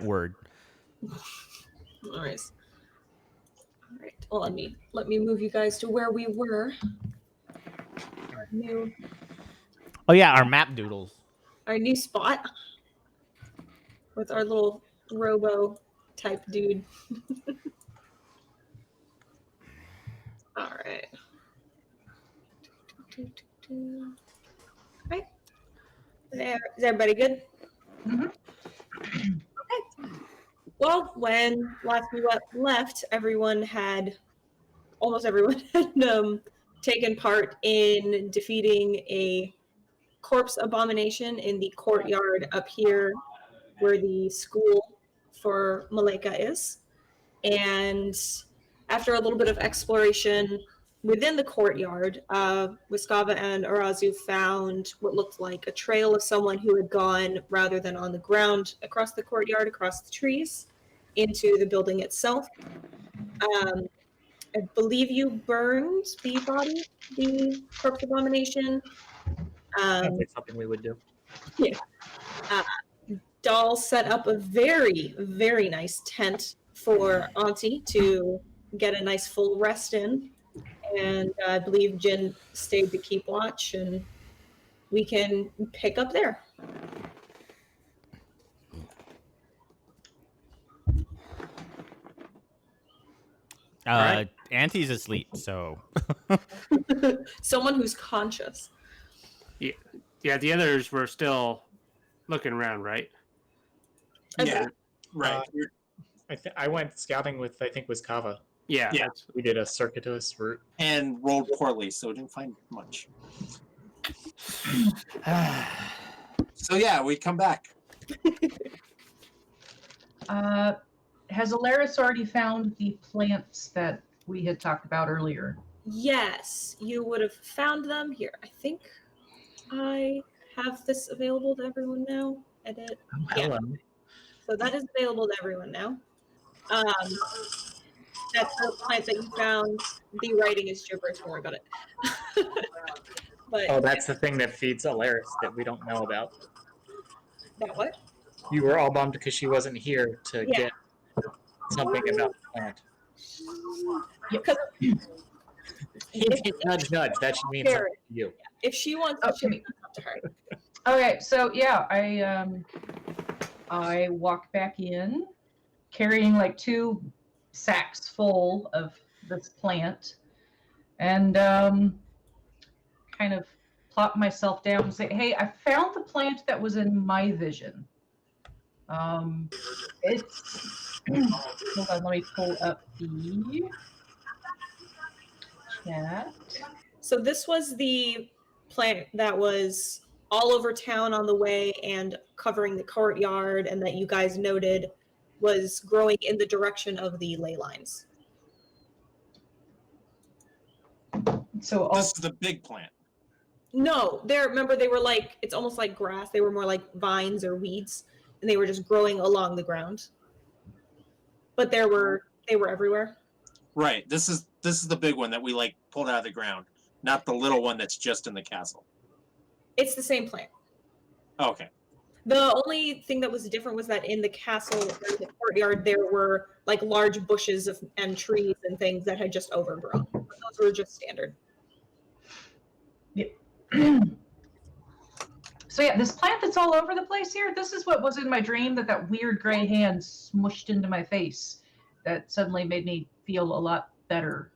word. All right. Well, let me move you guys to where we were. Oh yeah, our map doodles. Our new spot with our little robo type dude. All right. Right. There. Is everybody good? Mm-hmm. Okay. Well, when last we left, almost everyone had taken part in defeating a corpse abomination in the courtyard up here where the school for Maleka is. And after a little bit of exploration within the courtyard, Wiskava and Arazu found what looked like a trail of someone who had gone, rather than on the ground across the courtyard, across the trees, into the building itself. I believe you burned the body, the corpse abomination. Sounds like something we would do. Yeah. Doll set up a very, very nice tent for Auntie to get a nice full rest in. And I believe Jin stayed to keep watch, and we can pick up there. Right. Auntie's asleep, so Someone who's conscious. Yeah, the others were still looking around, right? Yeah, right. I went scouting with, I think, was Kava. Yeah. We did a circuitous route. And rolled poorly, so didn't find much. So yeah, we come back. Has Alaris already found the plants that we had talked about earlier? Yes, you would have found them here. I think I have this available to everyone now. Edit. Oh, hello. Yeah. So that is available to everyone now. That's the plant that you found. The writing is gibberish. Don't worry about it. But that's the thing that feeds Alaris that we don't know about. that what? You were all bummed because she wasn't here to Yeah. get something about the plant. Because Nudge, nudge. That should mean something to you. if she wants to, it's up to her. Okay, so yeah, I walk back in carrying like 2 sacks full of this plant, and kind of plop myself down and say, "Hey, I found the plant that was in my vision. It's hold on, let me pull up the chat." So this was the plant that was all over town on the way and covering the courtyard, and that you guys noted was growing in the direction of the ley lines. So This is the big plant. No, remember they were like, it's almost like grass. They were more like vines or weeds, and they were just growing along the ground. But they were everywhere. Right. This is the big one that we like pulled out of the ground, not the little one that's just in the castle. It's the same plant. Okay. The only thing that was different was that in the castle, or the courtyard, there were like large bushes and trees and things that had just overgrown. But those were just standard. So yeah, this plant that's all over the place here, this is what was in my dream, that weird gray hand smushed into my face that suddenly made me feel a lot better.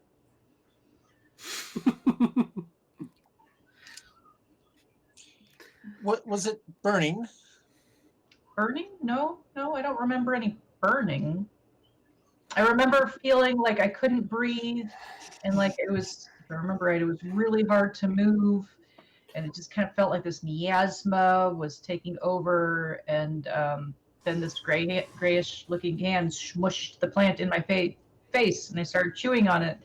What was it burning? Burning? No, I don't remember any burning. I remember feeling like I couldn't breathe, and like it was, if I remember right, it was really hard to move, and it just kind of felt like this miasma was taking over, and then this grayish looking hand smushed the plant in my face, and I started chewing on it,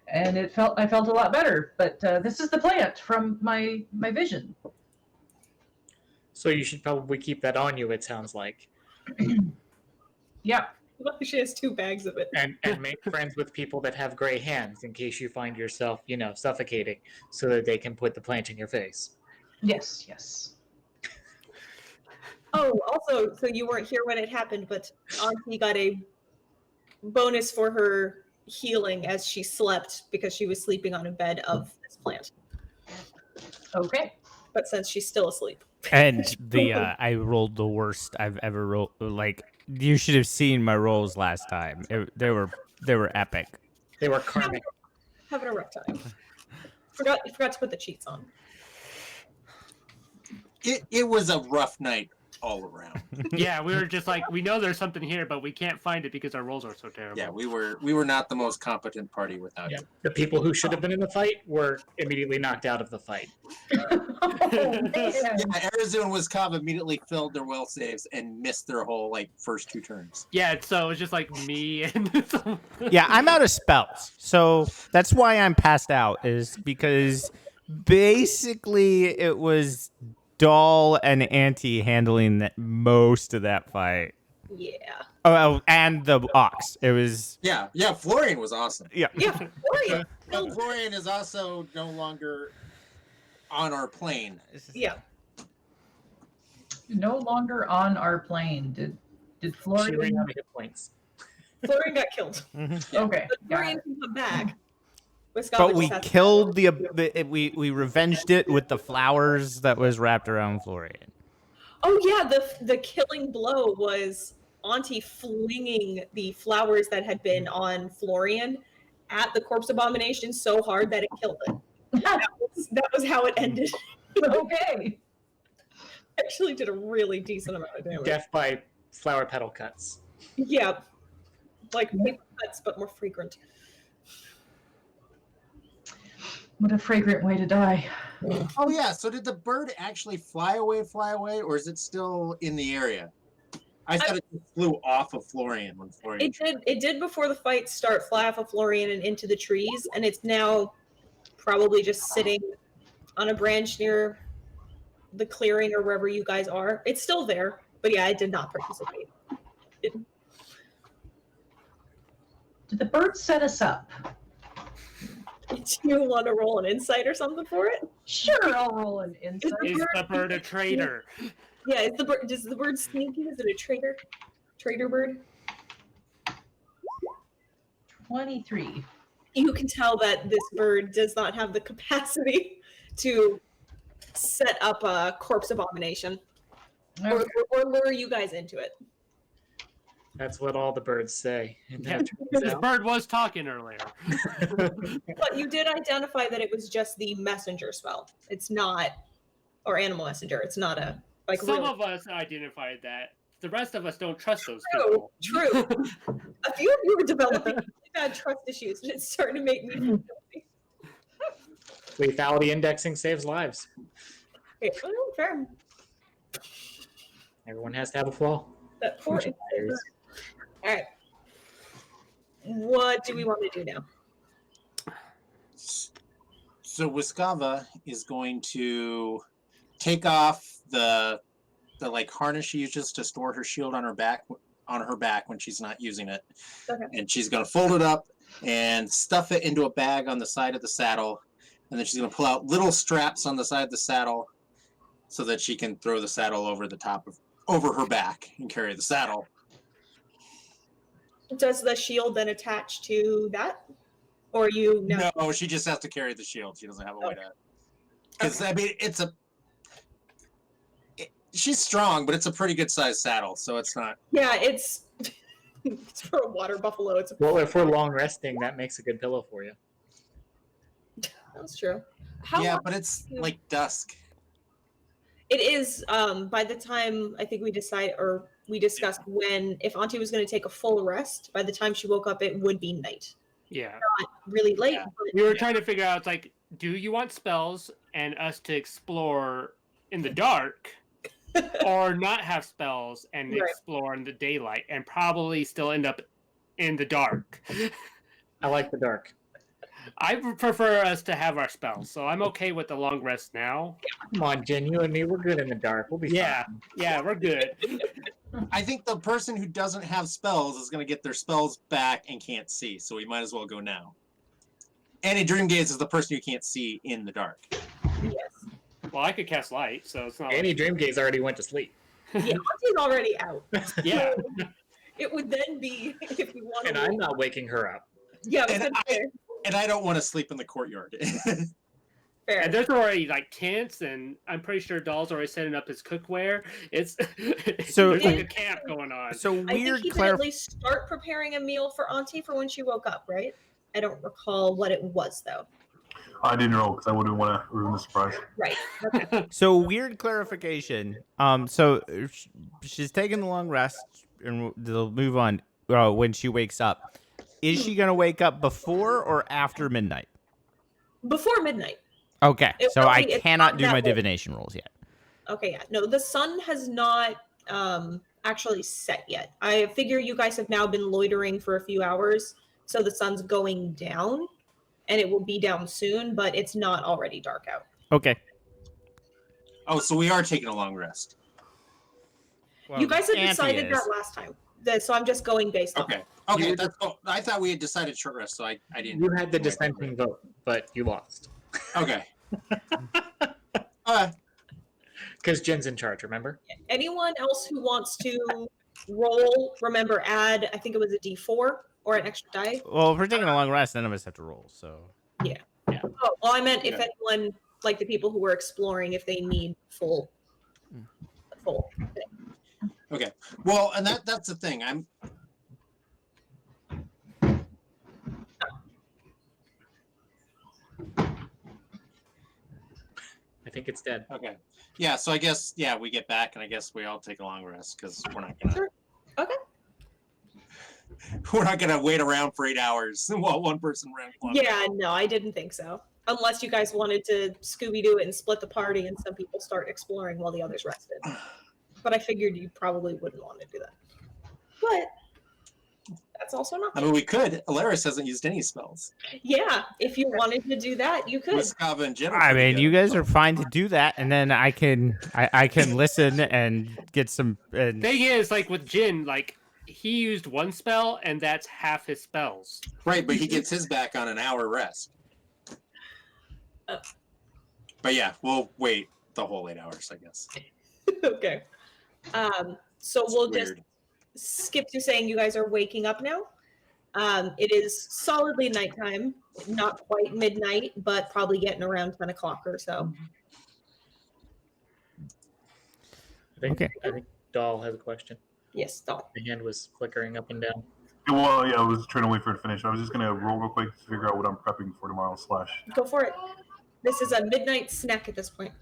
and I felt a lot better. But this is the plant from my vision. So you should probably keep that on you, it sounds like. Yeah. She has 2 bags of it. And make friends with people that have gray hands in case you find yourself, suffocating, so that they can put the plant in your face. Yes. Oh, also, so you weren't here when it happened, but Auntie got a bonus for her healing as she slept because she was sleeping on a bed of this plant. Okay. But since she's still asleep. And I rolled the worst I've ever rolled. Like, you should have seen my rolls last time. They were epic. They were karmic. Having a rough time. Forgot to put the cheats on. It was a rough night all around. Yeah, we were just like, we know there's something here, but we can't find it because our rolls are so terrible. Yeah, we were not the most competent party without Yeah. you. The people who should have been in the fight were immediately knocked out of the fight. Oh, man. Yeah, Arizona and Wisconsin immediately failed their will saves and missed their whole first 2 turns. Yeah, so it was just like me and Yeah, I'm out of spells, so that's why I'm passed out. Is because basically it was Doll and Auntie handling most of that fight. Yeah. Oh, and the ox. It was Yeah, Florian was awesome. yeah. Yeah, Florian. But Florian is also no longer on our plane. Yeah. No longer on our plane. Did She ran Florian? out of hit points. Florian got killed. Okay. But got Florian it. can come back. Wisconsin But we just has to- killed we revenged it with the flowers that was wrapped around Florian. Oh yeah, the killing blow was Auntie flinging the flowers that had been on Florian at the corpse abomination so hard that it killed it. That was how it ended. Okay. Actually did a really decent amount of damage. Death by flower petal cuts. Yeah. Like paper cuts, but more frequent. What a fragrant way to die. Oh yeah, so did the bird actually fly away, or is it still in the area? I thought it just flew off of Florian when Florian. It did before the fight start fly off of Florian and into the trees, and it's now probably just sitting on a branch near the clearing or wherever you guys are. It's still there, but yeah, I did not participate. Did the bird set us up? Do you want to roll an insight or something for it? Sure, I'll roll an insight. is the bird a traitor? Yeah, is the bird? Does the bird sneaky? Is it a traitor? Traitor bird? 23. You can tell that this bird does not have the capacity to set up a corpse abomination Okay. or lure you guys into it. That's what all the birds say. And that turns This out- bird was talking earlier. But you did identify that it was just the messenger spell. It's not, or animal messenger. It's not a like. Some real- of us identified that. The rest of us don't trust those True, people. true. A few of you were developing really bad trust issues, and it's starting to make me feel guilty. Lethality indexing saves lives. Okay, well, fair. Everyone has to have a flaw. That poor. All right. What do we want to do now? So Wiskava is going to take off the harness she uses to store her shield on her back when she's not using it. Okay. And she's going to fold it up and stuff it into a bag on the side of the saddle, and then she's going to pull out little straps on the side of the saddle so that she can throw the saddle over her back and carry the saddle. Does the shield then attach to that, or you know? No, she just has to carry the shield. She doesn't have a way to. Because I mean, she's strong, but it's a pretty good sized saddle, so it's not. Yeah, it's it's for a water buffalo. It's a, Well, if we're long resting, that makes a good pillow for you. that's true. How Yeah, long- but it's like dusk. It is. By the time I think we discussed when if Auntie was going to take a full rest, by the time she woke up, it would be night. Yeah. Not really late. Yeah. But We were trying to figure out, like, do you want spells and us to explore in the dark, or not have spells and Right. explore in the daylight, and probably still end up in the dark? I like the dark. I prefer us to have our spells, so I'm okay with the long rest now. Come on, Jen, you and me, we're good in the dark. We'll be Yeah, fine. yeah, we're good. I think the person who doesn't have spells is going to get their spells back and can't see, so we might as well go now. Annie Dreamgaze is the person who can't see in the dark. yes. Well, I could cast light, so it's not. Annie Dreamgaze already went to sleep. Yeah, Auntie's already out. Yeah. So it would then be if you want And to. I'm not waking her up. Yeah, I was And gonna say, And I don't want to sleep in the courtyard. fair. And there's already like tents, and I'm pretty sure Doll's already setting up his cookware. It's So- there's like a camp going on. So I think weird he did clarif- at least start preparing a meal for Auntie for when she woke up, right? I don't recall what it was though. I didn't roll because I wouldn't want to ruin the surprise. Right. Okay. So weird clarification. She's taking a long rest, and they'll move on when she wakes up. Is she gonna wake up before or after midnight? Before midnight. Okay, It so will I be- it's cannot not do that my late. divination rolls yet. Okay, yeah. No, the sun has not actually set yet. I figure you guys have now been loitering for a few hours, so the sun's going down, and it will be down soon, but it's not already dark out. Okay. Oh, so we are taking a long rest. You guys had Auntie decided is. that last time, so I'm just going based on. Okay. Okay. You- That's cool. I thought we had decided short rest, so I didn't. You had the dissenting vote, but you lost. Okay. Because Jen's in charge, remember? Anyone else who wants to roll, remember, add, I think it was a d4 or an extra die. Well, if we're taking a long rest, none of us have to roll. So Oh, well, I meant if Yeah. anyone, like the people who were exploring, if they need full. Okay. Well, and that's the thing. I think it's dead. Okay. Yeah. So I guess we get back, and I guess we all take a long rest because we're not gonna. Sure. Okay. We're not gonna wait around for 8 hours while one person ran. Yeah, no, I didn't think so. Unless you guys wanted to Scooby Doo it and split the party, and some people start exploring while the others rested. But I figured you probably wouldn't want to do that. But that's also not. I mean, we could. Alaris hasn't used any spells. Yeah, if you wanted to do that, you could. Muskava and Jen. are I pretty mean, good. you guys are fine to do that, and then I can listen and get some. And Thing is, like with Jin, like he used one spell, and that's half his spells. Right, but he gets his back on an hour rest. Oh. But yeah, we'll wait the whole 8 hours, I guess. Okay. So It's we'll just weird. skip to saying you guys are waking up now. It is solidly nighttime, not quite midnight, but probably getting around 10 o'clock or so. Okay. I think Doll has a question. Yes, Dawn. The hand was flickering up and down. Well, yeah, I was trying to wait for it to finish. I was just gonna roll real quick to figure out what I'm prepping for tomorrow. / Go for it. This is a midnight snack at this point.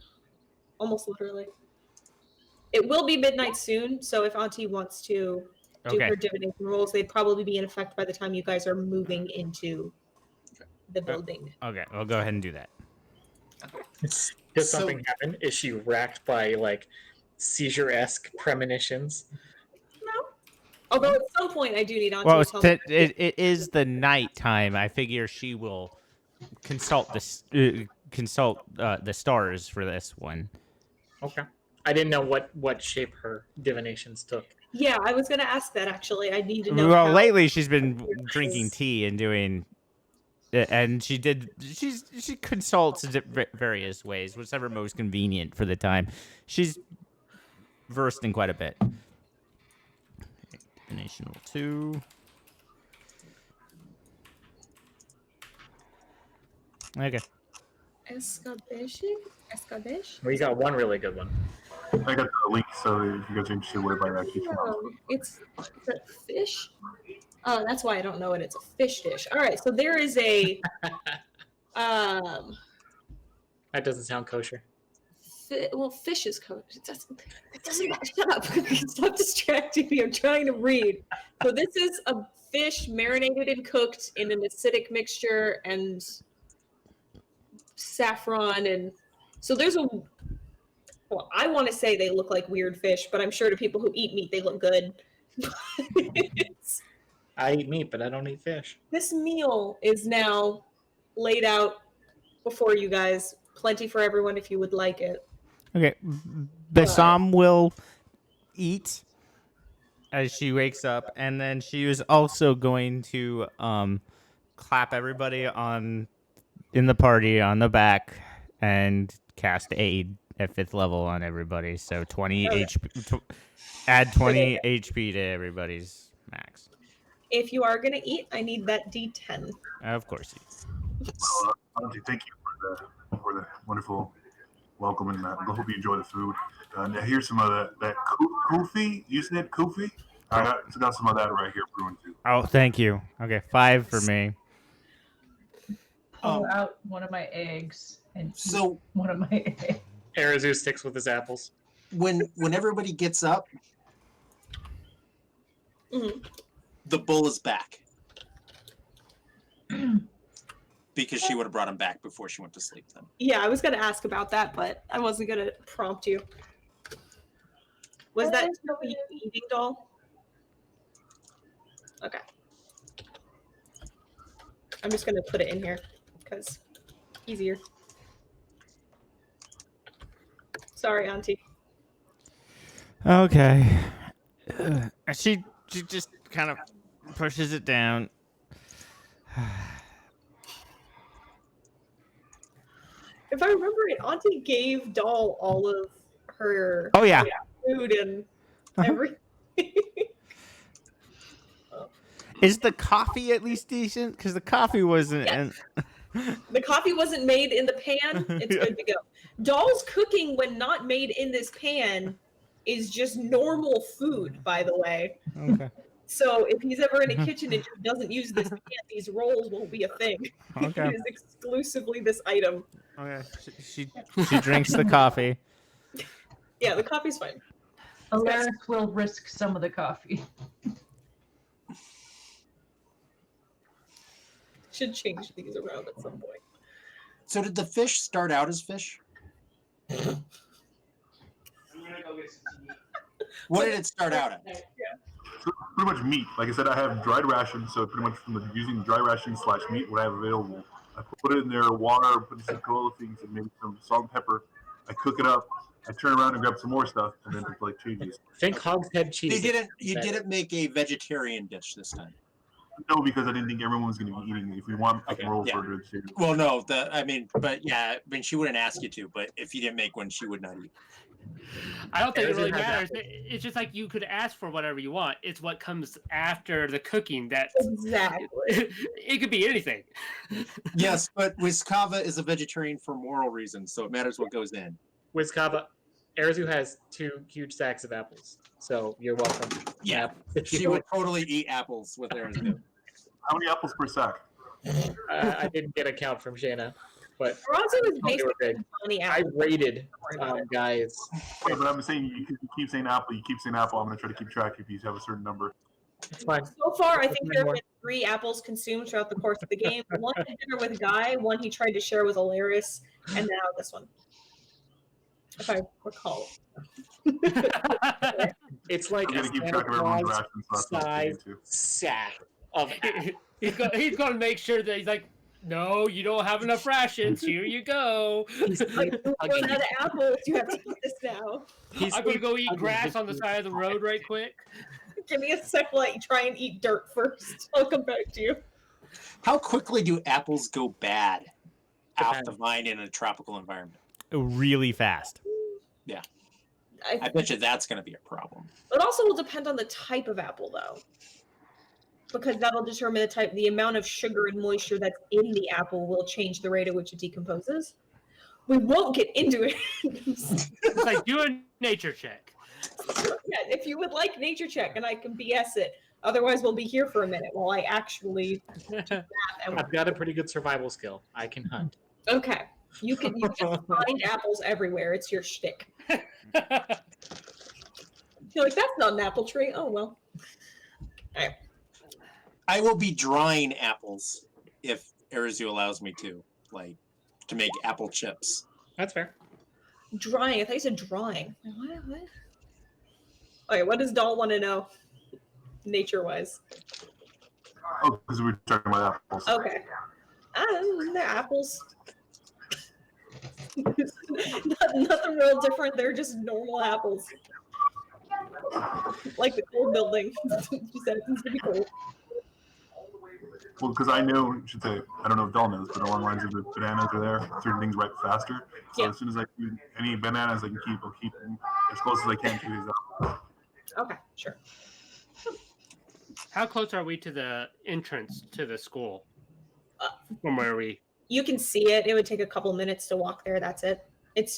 Almost literally. It will be midnight soon, so if Auntie wants to do Okay. her divination rolls, they'd probably be in effect by the time you guys are moving into the building. Okay, we'll go ahead and do that. Does So- something happen? Is she racked by like seizure-esque premonitions? No. Although at some point I do need Auntie Well, to tell me. it is the night time. I figure she will consult the stars for this one. Okay. I didn't know what shape her divinations took. Yeah, I was going to ask that actually. I need to know. Well, how- lately she's been drinking tea and doing, and she consults various ways, whichever most convenient for the time. She's versed in quite a bit. Divination roll 2. Okay. Escabeche? We got one really good one. I got the link, so if you guys are interested, what I actually found. Oh, it's a fish. Oh, that's why I don't know it. It's a fish dish. All right, so there is a That doesn't sound kosher. fish is cooked. It doesn't shut up. Stop distracting me. I'm trying to read. So this is a fish marinated and cooked in an acidic mixture and saffron, and so there's a. Well, I want to say they look like weird fish, but I'm sure to people who eat meat they look good. I eat meat, but I don't eat fish. This meal is now laid out before you guys. Plenty for everyone if you would like it. Okay. Bassam will eat as she wakes up, and then she is also going to clap everybody in the party on the back and cast aid at 5th level on everybody. So 20 Okay. HP. Add 20 HP to everybody's max. If you are gonna eat, I need that D10. Of course. Auntie, thank you for the wonderful welcome, and I hope you enjoy the food. Now here's some of that kufi. You said kufi? I got some of that right here brewing too. Oh, thank you. Okay, 5 for me. Pull out one of my eggs and eat So one of my eggs. Arazu sticks with his apples. when everybody gets up, Mhm. the bull is back. Because she would have brought him back before she went to sleep then. Yeah, I was gonna ask about that, but I wasn't gonna prompt you. Was that eating doll? Okay. I'm just gonna put it in here because easier. Sorry, Auntie. Okay. She just kind of pushes it down. If I remember it, Auntie gave Doll all of her Oh yeah. food and everything. Is the coffee at least decent? Because the coffee wasn't. Yes. The coffee wasn't made in the pan. It's good to go. Doll's cooking when not made in this pan is just normal food, by the way. Okay. So if he's ever in a kitchen and he doesn't use this pan, these rolls won't be a thing. Okay. It is exclusively this item. Okay. She drinks the coffee. Yeah, the coffee's fine. Alaris will risk some of the coffee. Should change these around at some point. So did the fish start out as fish? What did it start out at? Pretty much meat. Like I said, I have dried rations, so pretty much from using dry rations / meat what I have available. I put it in there, water, put in some cola things, and maybe some salt and pepper. I cook it up. I turn around and grab some more stuff, and then it like changes. Think hogshead cheese. You didn't make a vegetarian dish this time. No, because I didn't think everyone was going to be eating. If we want, I can roll yeah. for it. Well, no, she wouldn't ask you to, but if you didn't make one, she would not eat. I don't think it Arazu really has matters. apples. It's just like you could ask for whatever you want. It's what comes after the cooking that Exactly. it could be anything. Yes, but Wiskava is a vegetarian for moral reasons, so it matters what goes in. Wizkava, Arazu has 2 huge sacks of apples, so you're welcome. Yeah, she would totally eat apples with Arazu. How many apples per sack? I didn't get a count from Shayna, but Bronzo is they were basically good. funny I apple. rated guys. Yeah, but I'm saying you keep saying apple. You keep saying apple. I'm going to try to keep track if you have a certain number. It's fine. So far, I think there have been 3 apples consumed throughout the course of the game. One at dinner with Guy, one he tried to share with Alaris, and now this one. If I recall. It's like I'm a going to keep track of everyone's Santa rations. So that's what I'm size too. sack of apples. he's going to make sure that he's like, no, you don't have enough rations. Here you go. Like, you I'll run give out of apples, you have to eat this now. I'm going to go eat grass on the side of the road right quick. Give me a sec while I try and eat dirt first. I'll come back to you. How quickly do apples go bad off Depends. the vine in a tropical environment? Really fast. I bet you that's going to be a problem. It also will depend on the type of apple, though, because that'll determine the amount of sugar and moisture that's in the apple will change the rate at which it decomposes. We won't get into it. It's like, do a nature check. Yeah, if you would like nature check, and I can BS it. Otherwise, we'll be here for a minute while I actually. I've got a pretty good survival skill. I can hunt. Okay, you can find apples everywhere. It's your shtick. You're like, that's not an apple tree. Oh well. I will be drying apples if Arazu allows me to make apple chips. That's fair. Drying. I thought you said drawing. What? Okay, what does Doll want to know, nature-wise? Oh, because we were talking about apples. Okay. They're apples. Nothing real different. They're just normal apples. Like the cold building. Just happens to be cold. Well, because I know, I should say, I don't know if Dahl knows, but along the lines of the bananas are there, certain things ripe faster. So Yeah. as soon as I can, any bananas I can keep, I'll keep them as close as I can to these up. Okay, sure. How close are we to the entrance to the school? Uh, From where we? You can see it. It would take a couple minutes to walk there. That's it.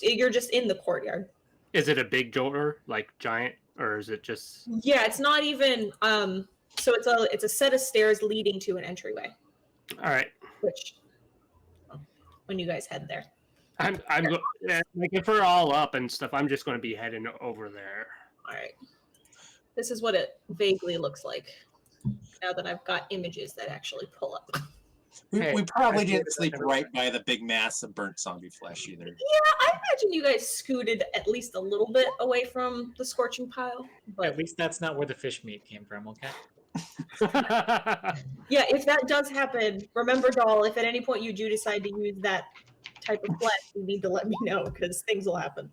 You're just in the courtyard. Is it a big door, like giant, or is it just? Yeah, it's not even. So it's a set of stairs leading to an entryway. All right. Which, when you guys head there. Like if we're all up and stuff, I'm just going to be heading over there. All right. This is what it vaguely looks like. Now that I've got images that actually pull up. We probably didn't sleep right by the big mass of burnt zombie flesh either. Yeah, I imagine you guys scooted at least a little bit away from the scorching pile. But At least that's not where the fish meat came from, okay? yeah, if that does happen, remember, Doll, if at any point you do decide to use that type of flesh, you need to let me know because things will happen.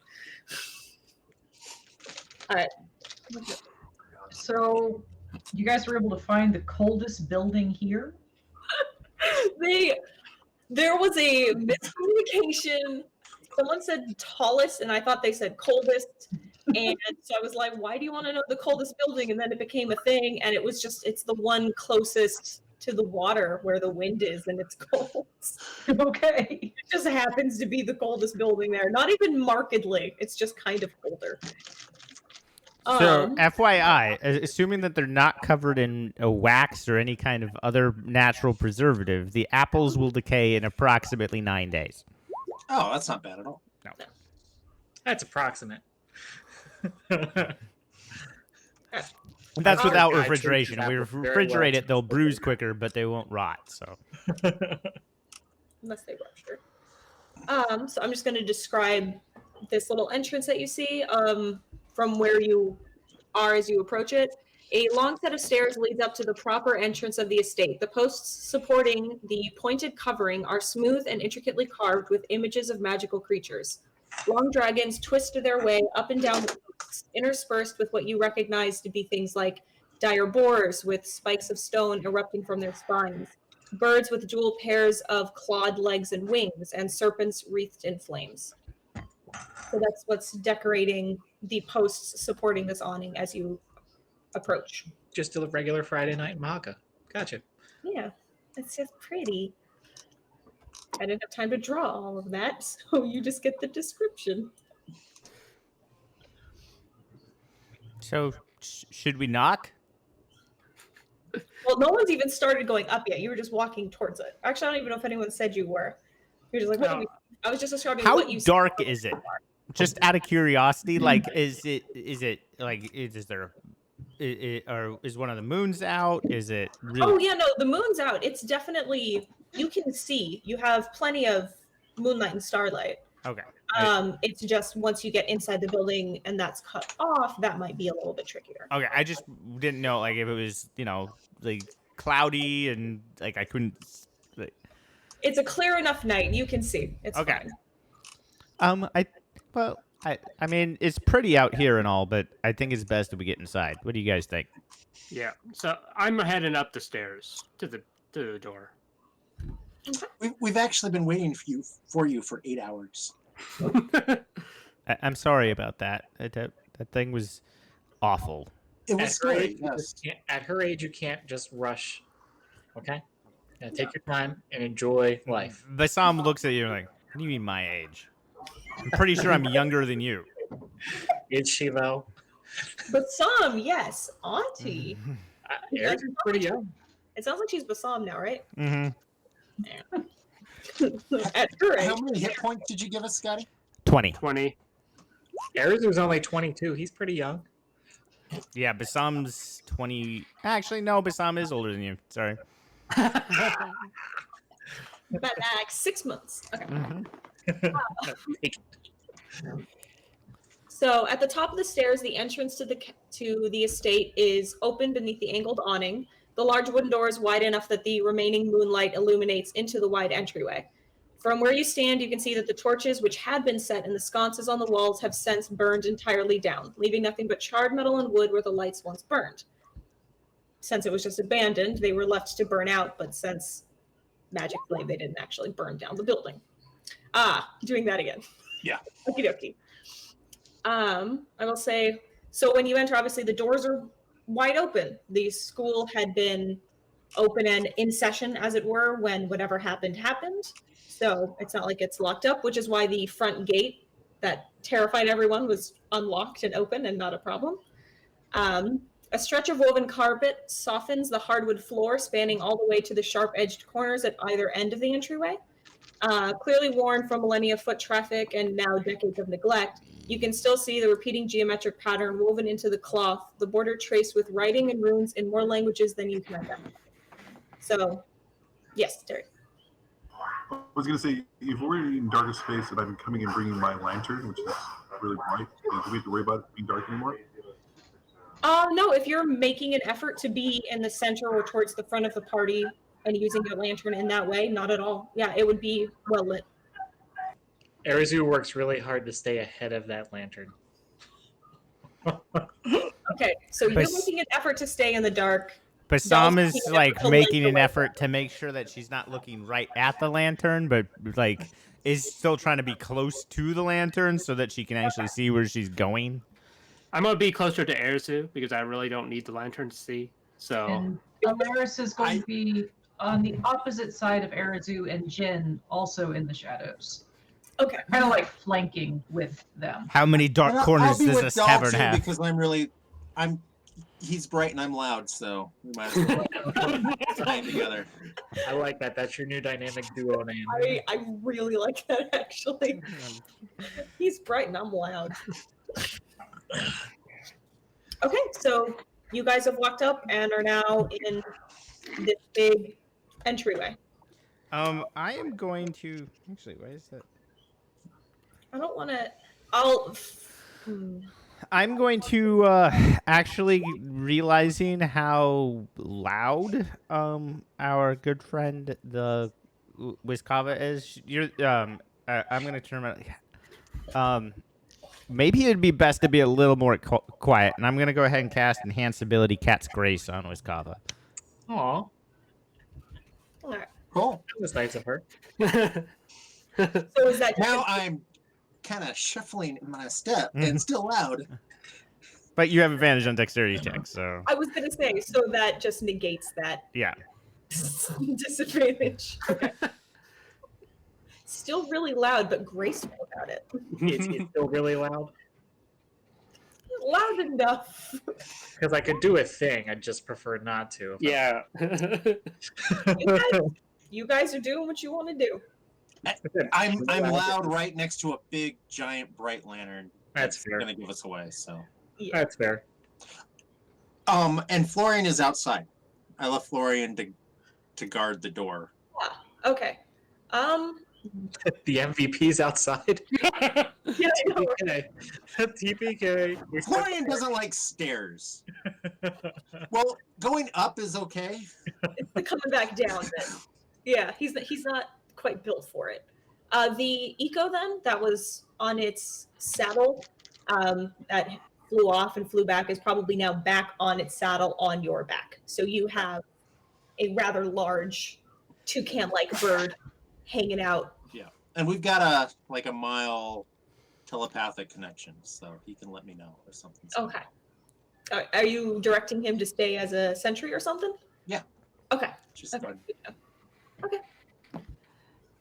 All right. So, you guys were able to find the coldest building here? There was a miscommunication. Someone said tallest, and I thought they said coldest. And so I was like, why do you want to know the coldest building? And then it became a thing, and it's the one closest to the water where the wind is, and it's cold. Okay. It just happens to be the coldest building there. Not even markedly. It's just kind of colder. So, FYI, assuming that they're not covered in a wax or any kind of other natural preservative, the apples will decay in approximately 9 days. Oh, that's not bad at all. That's approximate. And that's Our without guy refrigeration. treats We apples very refrigerate well. it, they'll bruise quicker, but they won't rot. So, Unless they rupture. So I'm just going to describe this little entrance that you see from where you are as you approach it. A long set of stairs leads up to the proper entrance of the estate. The posts supporting the pointed covering are smooth and intricately carved with images of magical creatures. Long dragons twist their way up and down the posts, interspersed with what you recognize to be things like dire boars with spikes of stone erupting from their spines, birds with dual pairs of clawed legs and wings, and serpents wreathed in flames. So that's what's decorating the posts supporting this awning as you approach. Just a regular Friday night in Mahaka. Gotcha. Yeah, it's just pretty. I didn't have time to draw all of that, so you just get the description. so should we knock? Well, no one's even started going up yet. You were just walking towards it. Actually, I don't even know if anyone said you were. You're just like, what? No. do we- I was just describing How what you dark said. is it? Just out of curiosity, like, is there, or is one of the moons out? Is it really? Oh yeah, no, the moon's out. It's definitely, you can see. You have plenty of moonlight and starlight. Okay. It's just once you get inside the building and that's cut off, that might be a little bit trickier. Okay, I just didn't know, like, if it was, like cloudy and like I couldn't. Like, It's a clear enough night. You can see. It's Okay. fine. I mean, it's pretty out here and all, but I think it's best if we get inside. What do you guys think? Yeah. So I'm heading up the stairs to the door. We've actually been waiting for you for 8 hours. I'm sorry about that. That thing was awful. It was At her great. age, you Yes. just can't- at her age, you can't just rush. Okay? Yeah, take your time and enjoy life. Bassam looks at you like, what do you mean my age? I'm pretty sure I'm younger than you. Is she though? Bassam, yes. Auntie. Eric is pretty young. It sounds like she's Bassam now, right? Mm-hmm. At her age. How many hit points did you give us, Scotty? 20. 20. Eric was only 22. He's pretty young. Yeah, Bassam's 20. Actually, no, Bassam is older than you. Sorry. About like 6 months. Okay. Mhm. So at the top of the stairs, the entrance to the estate is open beneath the angled awning. The large wooden door is wide enough that the remaining moonlight illuminates into the wide entryway. From where you stand, you can see that the torches, which had been set in the sconces on the walls, have since burned entirely down, leaving nothing but charred metal and wood where the lights once burned. since it was just abandoned, they were left to burn out. But since Magic Flame, they didn't actually burn down the building. Doing that again. Yeah. Okie dokie. I will say, so when you enter, obviously the doors are wide open. The school had been open and in session, as it were, when whatever happened happened. So it's not like it's locked up, which is why the front gate that terrified everyone was unlocked and open and not a problem. A stretch of woven carpet softens the hardwood floor, spanning all the way to the sharp-edged corners at either end of the entryway. Clearly worn from millennia of foot traffic and now decades of neglect, you can still see the repeating geometric pattern woven into the cloth, the border traced with writing and runes in more languages than you can identify. So, yes, Terry. I was going to say, if we're in darker space and I've been coming and bringing my lantern, which is really bright, do we have to worry about it being dark anymore? No, if you're making an effort to be in the center or towards the front of the party and using your lantern in that way, not at all. Yeah, it would be well lit. Arizu works really hard to stay ahead of that lantern. Okay, so you're making an effort to stay in the dark. Basam Dolph's is making an like effort to making light an the effort to make sure that she's not looking right at the lantern, but like is still trying to be close to the lantern so that she can actually see where she's going. I'm gonna be closer to Arisu because I really don't need the lantern to see. So And Alaris is going to be on the opposite side of Arizu and Jin, also in the shadows. Okay. Kind of like flanking with them. How many dark corners I'll be does with this Doll tavern too, have? because he's bright and I'm loud, so we might as well tie together. I like that. That's your new dynamic duo name. I really like that, actually. He's bright and I'm loud. Okay, so you guys have walked up and are now in this big entryway. I am going to actually. Why is that? I don't want to. I'm going to actually realizing how loud our good friend the Wiskava is. I'm going to turn around. Maybe it'd be best to be a little more quiet, and I'm going to go ahead and cast Enhanced Ability Cat's Grace on Wiskava. Aw, All right. Cool. that was nice of her. So is that Now I'm kind of shuffling in my step and still loud. But you have advantage on dexterity checks, so I was going to say, so that just negates that yeah. disadvantage. Okay. Still really loud, but graceful about it. It's still really loud Loud enough. because I could do a thing. I'd just prefer not to. yeah. You guys are doing what you want to do. I'm loud right next to a big, giant, bright lantern. That's fair. Gonna give us away. So. Yeah. That's fair. And Florian is outside. I left Florian to guard the door. Okay. The MVP's outside. Yeah, I know. TPK. TPK. Florian doesn't like stairs. Well, going up is okay. It's the coming back down then. Yeah, he's not quite built for it. The eco then that was on its saddle that flew off and flew back is probably now back on its saddle on your back. So you have a rather large toucan-like bird hanging out. Yeah, and we've got a mile telepathic connection, so he can let me know or something. Okay. Are you directing him to stay as a sentry or something? Yeah. Okay. Just Okay. fine. Okay.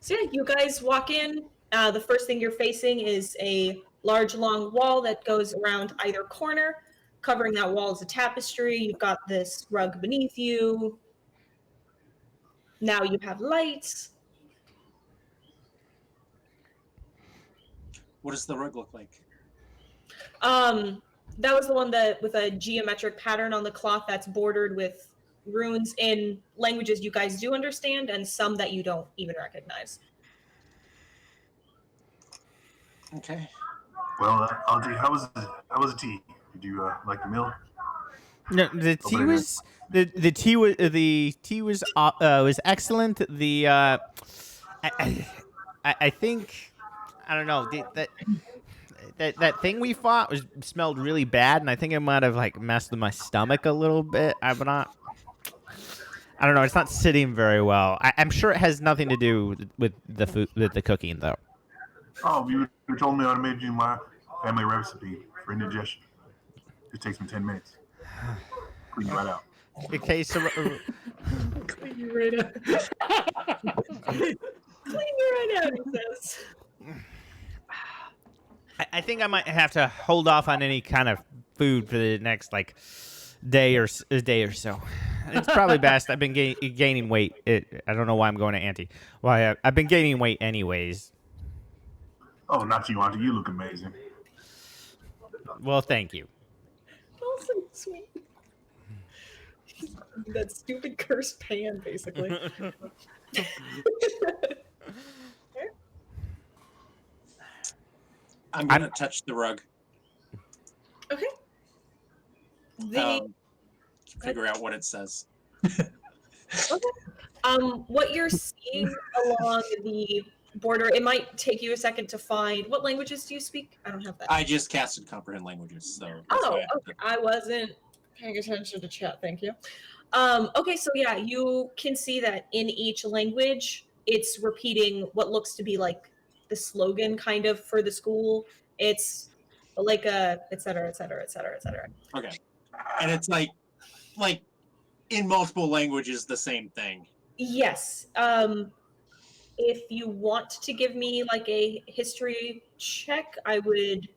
So yeah, you guys walk in. The first thing you're facing is a large, long wall that goes around either corner. Covering that wall is a tapestry. You've got this rug beneath you. Now you have lights. What does the rug look like? That was the one that with a geometric pattern on the cloth that's bordered with runes in languages you guys do understand and some that you don't even recognize. Okay. Well, Auntie, how was the tea? Did you like the meal? No, the tea Over was the tea was excellent. The I think I don't know that thing we fought smelled really bad, and I think it might have like messed with my stomach a little bit. I don't know. It's not sitting very well. I'm sure it has nothing to do with the food, with the cooking, though. Oh, you told me I made you my family recipe for indigestion. It takes me 10 minutes. Clean you right out. Okay, so Clean you right out. Clean your right out, he says. I think I might have to hold off on any kind of food for the next like day or so. It's probably best. I've been gaining weight. I don't know why I'm going to Auntie. Why I've been gaining weight anyways. Oh, not you, Auntie. You look amazing. Well, thank you. Also sweet. That stupid cursed pan, basically. I'm gonna touch the rug. Okay. The Figure out what it says. what you're seeing along the border, it might take you a second to find. What languages do you speak? I don't have that. I just casted comprehend languages, so. that's Oh, why okay. I wasn't paying attention to chat. Thank you. Okay, so yeah, you can see that in each language, it's repeating what looks to be like the slogan kind of for the school. It's like a et cetera, et cetera, et cetera, et cetera. Okay. And it's like in multiple languages, the same thing. Yes. If you want to give me like a history check, I would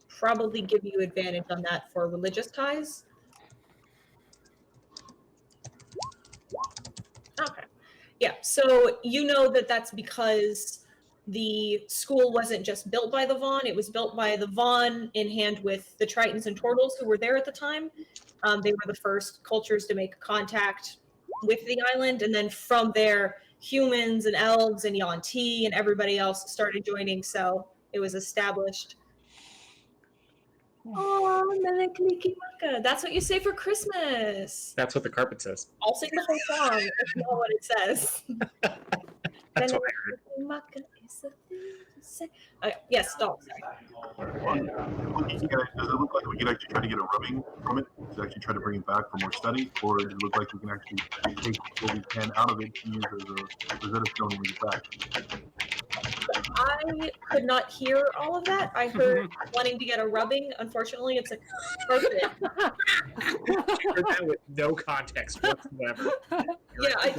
probably give you advantage on that for religious ties. Okay. Yeah, so you know that that's because the school wasn't just built by the Vaughn, it was built by the Vaughn in hand with the Tritons and Turtles who were there at the time. They were the first cultures to make contact with the island, and then from there, humans and elves and Yuan-Ti and everybody else started joining, so it was established. Oh, Melekilikimaka. That's what you say for Christmas. That's what the carpet says. I'll sing the whole song. That's not what it says. That's what I heard. Yes, stop. Sorry. Does it look like we can actually try to get a rubbing from it to actually try to bring it back for more study? Or does it look like we can actually take what we can out of it to use as a Rosetta Stone when we get back? I could not hear all of that. I heard wanting to get a rubbing. Unfortunately, it's a carpet. Heard that with no context whatsoever. Yeah, I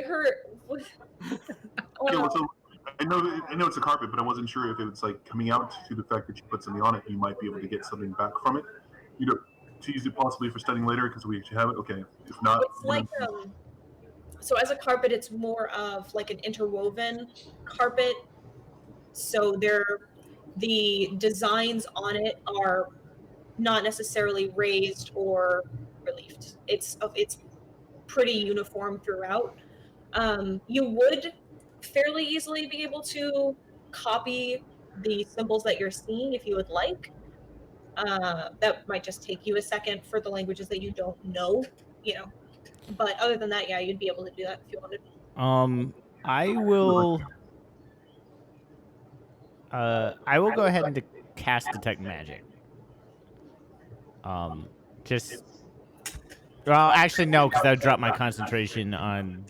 heard. Yeah, so I know it's a carpet, but I wasn't sure if it was like coming out to the fact that you put something on it, you might be able to get something back from it. You know, to use it possibly for studying later because we actually have it. Okay, if not, It's like so as a carpet, it's more of like an interwoven carpet. So the designs on it are not necessarily raised or reliefed. It's pretty uniform throughout. You would fairly easily be able to copy the symbols that you're seeing if you would like. That might just take you a second for the languages that you don't know, you know. But other than that, yeah, you'd be able to do that if you wanted. I will go ahead and cast detect magic. Just well, actually no, because that would drop my concentration on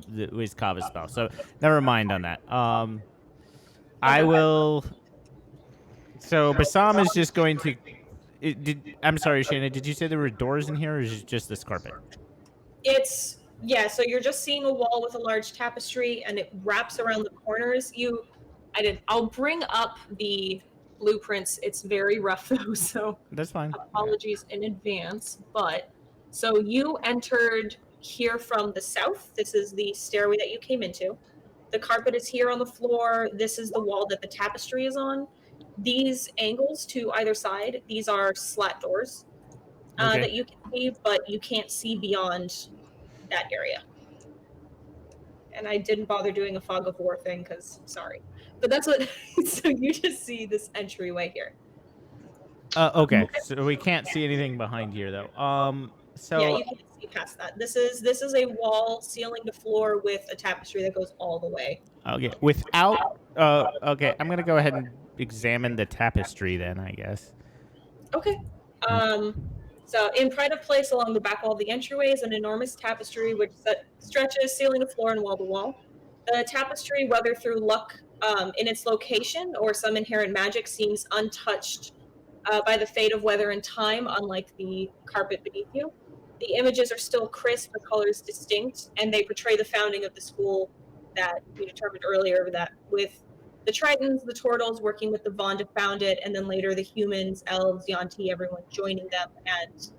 the Wizkava spell. So never mind on that. I will. So Bassam is just going to. I'm sorry, Shannon. Did you say there were doors in here, or is it just this carpet? So you're just seeing a wall with a large tapestry, and it wraps around the corners. I'll bring up the blueprints. It's very rough though, so That's fine. apologies in advance. But so you entered here from the south. This is the stairway that you came into. The carpet is here on the floor. This is the wall that the tapestry is on. These angles to either side, these are slat doors that you can see, but you can't see beyond that area. And I didn't bother doing a fog of war thing because sorry. But that's what, so you just see this entryway here. Okay, so we can't see anything behind here though. So yeah, you can't see past that. This is a wall, ceiling to floor with a tapestry that goes all the way. okay, without okay, I'm gonna go ahead and examine the tapestry then, I guess. Okay. So in pride of place along the back wall of the entryway is an enormous tapestry which stretches ceiling to floor and wall to wall. The tapestry, whether through luck in its location or some inherent magic, seems untouched by the fate of weather and time, unlike the carpet beneath you. The images are still crisp, the colors distinct, and they portray the founding of the school that we determined earlier, that with the Tritons, the Turtles working with the Vaughn to found it, and then later the humans, elves, Yuan-ti, everyone joining them and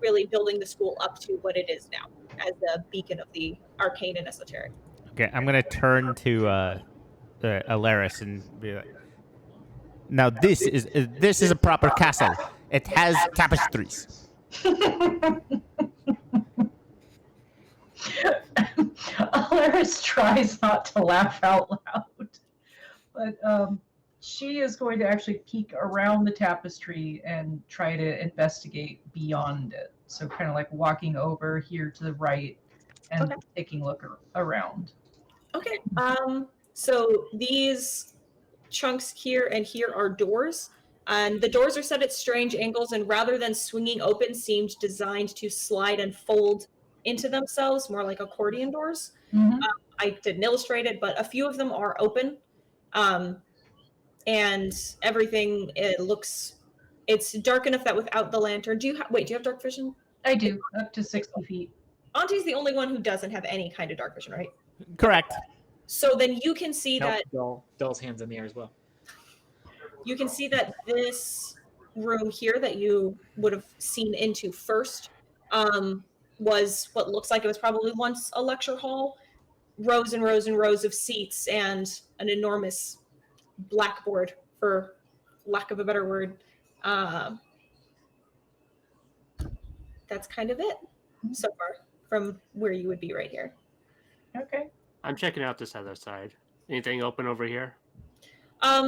really building the school up to what it is now as a beacon of the arcane and esoteric. Okay, I'm gonna turn to Alaris and be like, now this is a proper castle. It has tapestries. Alaris tries not to laugh out loud, but she is going to actually peek around the tapestry and try to investigate beyond it. So kind of like walking over here to the right and Okay. taking a look around. Okay. So these chunks here and here are doors. And the doors are set at strange angles, and rather than swinging open, seemed designed to slide and fold into themselves, more like accordion doors. Mhm. I didn't illustrate it, but a few of them are open. And everything, it's dark enough that without the lantern, do you have dark vision? I do, up to 60 feet. Auntie's the only one who doesn't have any kind of dark vision, right? Correct. So then you can see Nope, that Dull's hands in the air as well. you can see that this room here that you would have seen into first was what looks like it was probably once a lecture hall, rows and rows and rows of seats and an enormous blackboard, for lack of a better word. That's kind of it so far from where you would be right here. Okay. I'm checking out this other side. Anything open over here?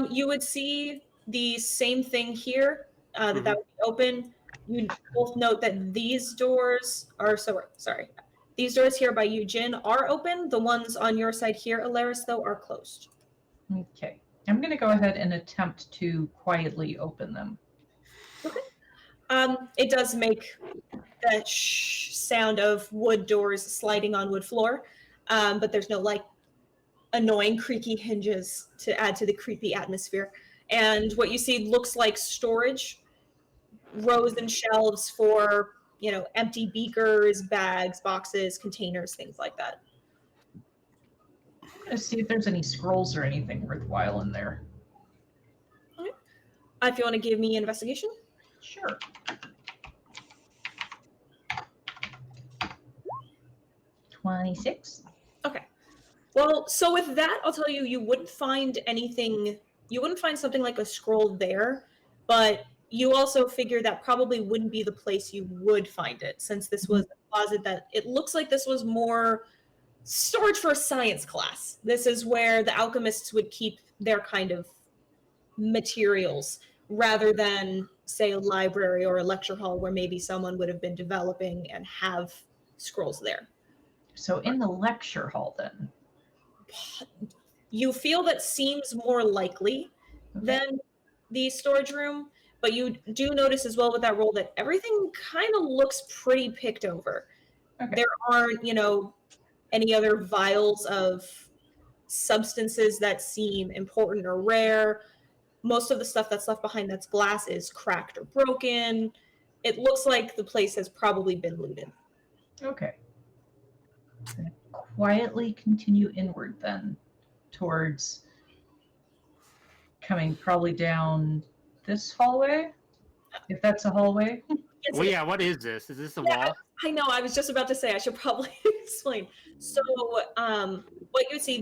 You would see the same thing here, that would be open. You both note that these doors are sorry. These doors here by you, Jin, are open. The ones on your side here, Alaris, though, are closed. Okay. I'm going to go ahead and attempt to quietly open them. It does make that sound of wood doors sliding on wood floor, but there's no like annoying creaky hinges to add to the creepy atmosphere. And what you see looks like storage, rows and shelves for, empty beakers, bags, boxes, containers, things like that. I'm going to see if there's any scrolls or anything worthwhile in there. If you want to give me an investigation. Sure. $26. Okay. Well, so with that, I'll tell you, you wouldn't find anything, you wouldn't find something like a scroll there, but you also figure that probably wouldn't be the place you would find it, since this was a closet that it looks like this was more storage for a science class. This is where the alchemists would keep their kind of materials, rather than, say, a library or a lecture hall where maybe someone would have been developing and have scrolls there. So in the lecture hall then. You feel that seems more likely than the storage room, but you do notice as well with that roll that everything kind of looks pretty picked over. Okay. There aren't, any other vials of substances that seem important or rare. Most of the stuff that's left behind that's glass is cracked or broken. It looks like the place has probably been looted. Okay. I'm gonna quietly continue inward then, towards coming probably down this hallway, if that's a hallway. Well, yeah, what is this? Is this a Yeah, wall? I know, I was just about to say, I should probably explain. So, what you see,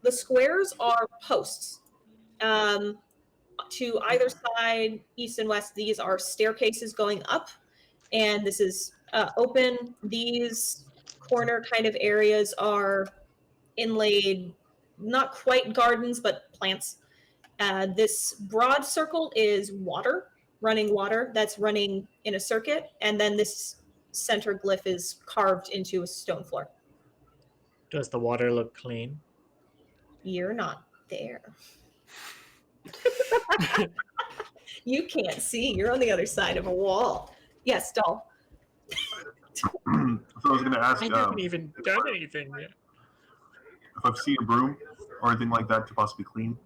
the squares are posts. To either side, east and west, these are staircases going up, and this is open. These corner kind of areas are inlaid, not quite gardens, but plants. This broad circle is running water that's running in a circuit, and then this center glyph is carved into a stone floor. Does the water look clean? You're not there. You can't see. You're on the other side of a wall. Yes, doll. So I was going to ask I haven't even done anything yet. if I've seen a broom or anything like that to possibly clean,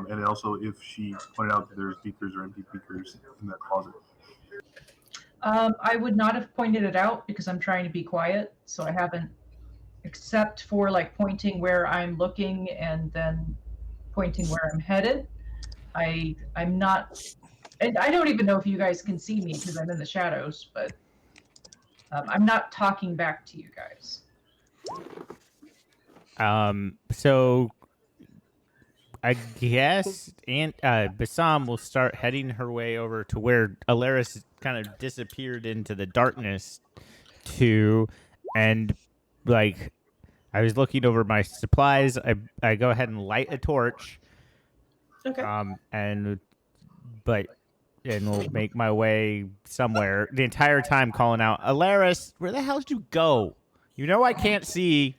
and also if she pointed out that there's beakers or empty beakers in that closet. I would not have pointed it out because I'm trying to be quiet, so I haven't, except for like pointing where I'm looking and then pointing where I'm headed. I'm not, and I don't even know if you guys can see me because I'm in the shadows, but I'm not talking back to you guys. So I guess Bassam will start heading her way over to where Alaris kind of disappeared into the darkness and like I was looking over my supplies. I go ahead and light a torch. Okay. And we'll make my way somewhere. The entire time calling out, Alaris, where the hell did you go? You know I can't see.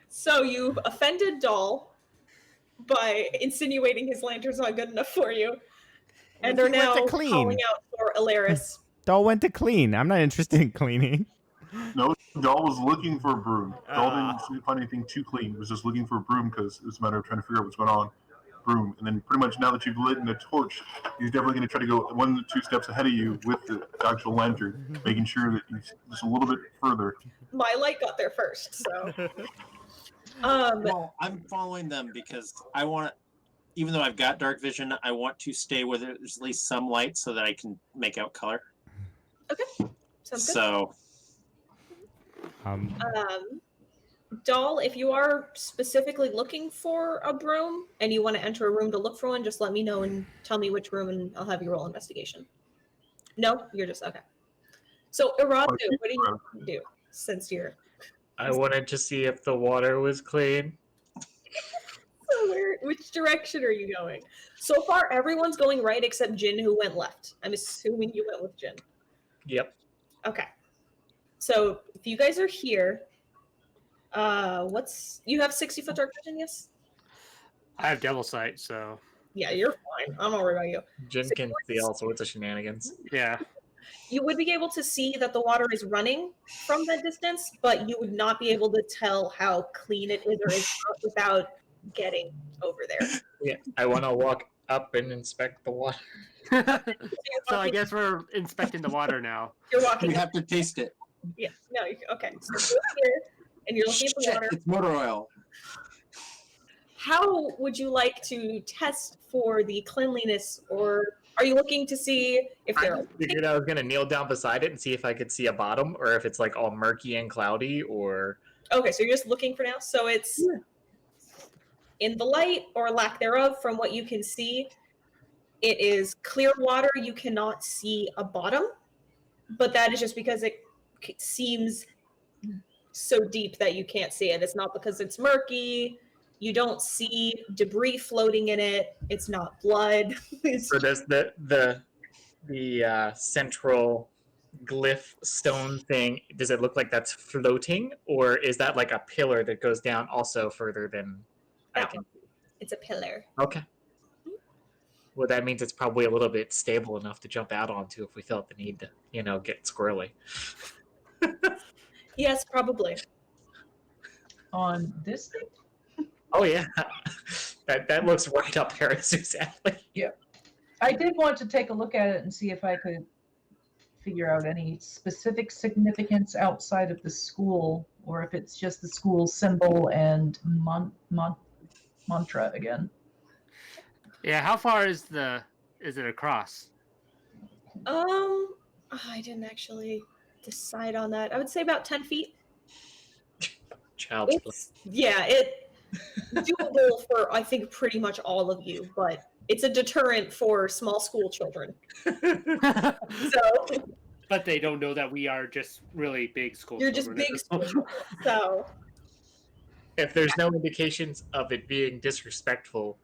So you've offended Doll by insinuating his lantern's not good enough for you, and He are went now to clean. calling out for Alaris. Doll went to clean. I'm not interested in cleaning. No, Doll was looking for a broom. Doll Ah. didn't find anything too clean. It was just looking for a broom because it's a matter of trying to figure out what's going on. Broom. And then pretty much now that you've lit in a torch, he's definitely going to try to go 1 to 2 steps ahead of you with the actual lantern, making sure that he's just a little bit further. My light got there first, so. Well, I'm following them because I want, even though I've got dark vision, I want to stay where there's at least some light so that I can make out color. Sounds good. So, Doll, if you are specifically looking for a broom and you want to enter a room to look for one, just let me know and tell me which room, and I'll have you roll investigation. No, you're just okay. So, Iradu, what do you do since you're? I wanted to see if the water was clean. So which direction are you going? So far, everyone's going right except Jin, who went left. I'm assuming you went with Jin. Yep. Okay. So if you guys are here, you have 60-foot dark vision? Yes. I have devil sight, so Yeah, you're fine. I'm not worried about you. Jin can see all sorts of shenanigans. yeah. You would be able to see that the water is running from that distance, but you would not be able to tell how clean it is or is not without getting over there. Yeah, I want to walk up and inspect the water. So I guess we're inspecting the water now. You're walking. we have to taste it. Yeah. No. Okay. So you're here, and you're looking at the Shit, water. it's motor oil. How would you like to test for the cleanliness, or are you looking to see if there I are? figured I was gonna kneel down beside it and see if I could see a bottom, or if it's like all murky and cloudy, or Okay, so you're just looking for now. So it's in the light or lack thereof, from what you can see, it is clear water. You cannot see a bottom, but that is just because it seems so deep that you can't see it. It's not because it's murky. You don't see debris floating in it. It's not blood. It's so does the central glyph stone thing? Does it look like that's floating, or is that like a pillar that goes down also further than I That can? it's a pillar. Okay. Well, that means it's probably a little bit stable enough to jump out onto if we felt the need to, get squirrely. Yes, probably. On this thing? Oh yeah, that looks right up Harris's alley. I did want to take a look at it and see if I could figure out any specific significance outside of the school, or if it's just the school symbol and mantra again. Yeah, how far is it across? I didn't actually decide on that. I would say about 10 feet. Child's play. It's doable for, I think, pretty much all of you, but it's a deterrent for small school children. So But they don't know that we are just really big school. you're just children. big school children. So If there's no indications of it being disrespectful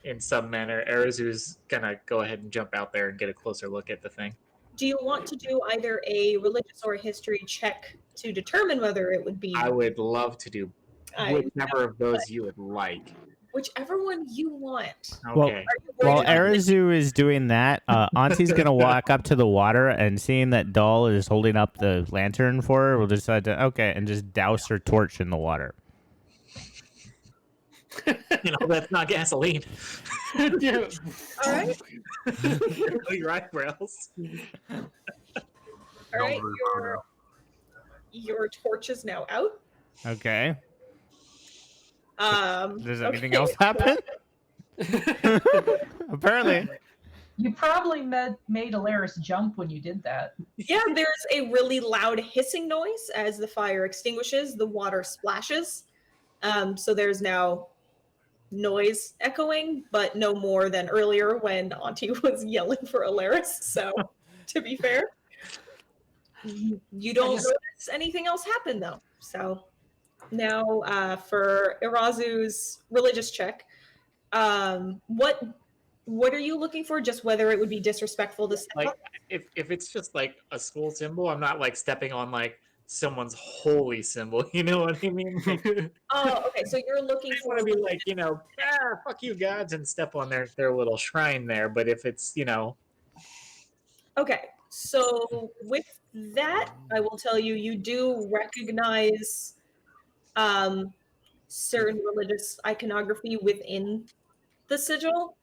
in some manner, Arazu's gonna go ahead and jump out there and get a closer look at the thing. do you want to do either a religious or a history check to determine whether it would be I would love to do I- whichever of those you would like. Whichever one you want. Well, Okay. Are you worried While about this? Arazu is doing that, Auntie's gonna walk up to the water and seeing that Doll is holding up the lantern for her, will decide to and just douse her torch in the water. That's not gasoline. Yeah. All right. Your eyebrows. All right. Your torch is now out. Okay. Does anything okay. else happen? Apparently. You probably made Alaris jump when you did that. Yeah, there's a really loud hissing noise as the fire extinguishes. The water splashes. So there's now noise echoing, but no more than earlier when Auntie was yelling for Alaris. So, to be fair, you don't notice anything else happen though. So now for Irazu's religious check, what are you looking for? Just whether it would be disrespectful to step Like, up? if it's just like a school symbol, I'm not like stepping on like someone's holy symbol. You know what I mean? Like, Oh, okay. So you're looking I for want to be like, fuck you gods, and step on their little shrine there. But if it's, Okay, so with that, I will tell you, you do recognize certain religious iconography within the sigil.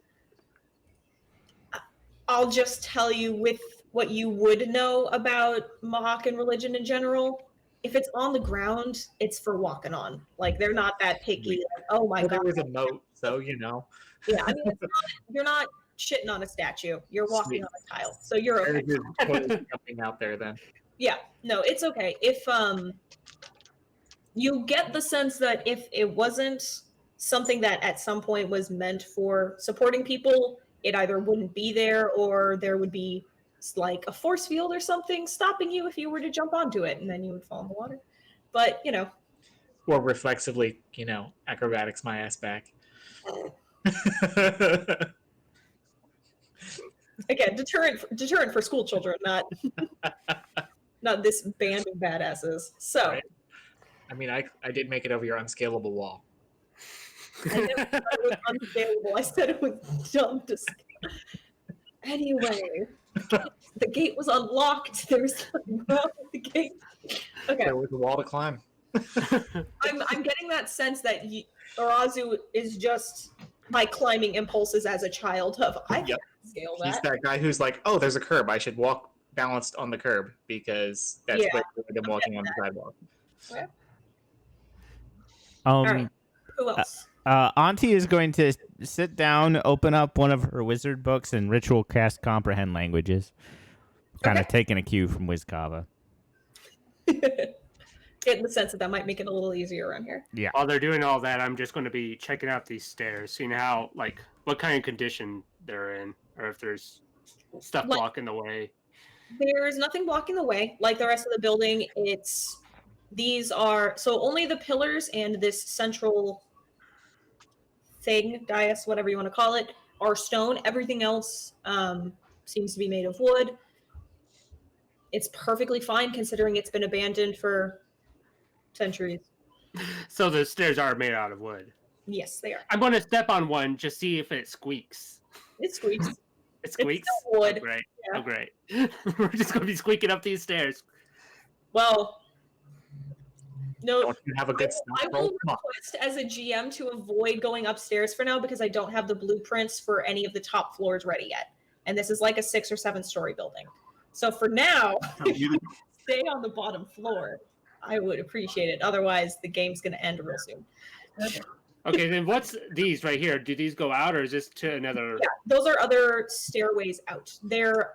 I'll just tell you with what you would know about Mohawken religion in general. If it's on the ground, it's for walking on. Like, they're not that picky. Like, oh my well, there god. was a moat, so Yeah, I mean, you're not shitting on a statue. You're walking Sweet. on a tile, so you're okay. There's totally jumping out there then. Yeah, no, it's okay. If you get the sense that if it wasn't something that at some point was meant for supporting people, it either wouldn't be there or there would be like a force field or something stopping you if you were to jump onto it, and then you would fall in the water. But Or reflexively, acrobatics my ass back. again, deterrent for school children, not this band of badasses. So Right. I mean, I did make it over your unscalable wall. I never said it was unavailable. I said it was dumb to scale. Anyway, the gate was unlocked. There's nothing wrong with the gate. Okay, There was a wall to climb. I'm getting that sense that Arazu is just my climbing impulses as a child of I can Yep. scale He's that. that guy who's like, oh, there's a curb. I should walk balanced on the curb because that's Yeah. better than walking on the sidewalk. All right. Who else? Auntie is going to sit down, open up one of her wizard books, and ritual cast comprehend languages. Kind of Okay. taking a cue from Wizkava. Getting the sense that might make it a little easier around here. While they're doing all that, I'm just going to be checking out these stairs, seeing how, what kind of condition they're in, or if there's stuff Like- blocking the way. There's nothing blocking the way. Like the rest of the building, these are so only the pillars and this central thing, dais, whatever you want to call it, are stone. Everything else seems to be made of wood. It's perfectly fine considering it's been abandoned for centuries. So the stairs are made out of wood. Yes, they are. I'm going to step on one, just see if it squeaks. It squeaks. It squeaks? still wood. Oh, great. Yeah. Oh, great. We're just going to be squeaking up these stairs. Well, no. Don't you have a good I stealth will roll? Come on. request as a GM to avoid going upstairs for now because I don't have the blueprints for any of the top floors ready yet. And this is like a 6 or 7 story building. So for now, stay on the bottom floor. I would appreciate it. Otherwise, the game's going to end real soon. Okay, then what's these right here? Do these go out, or is this to another? Yeah, those are other stairways out. They're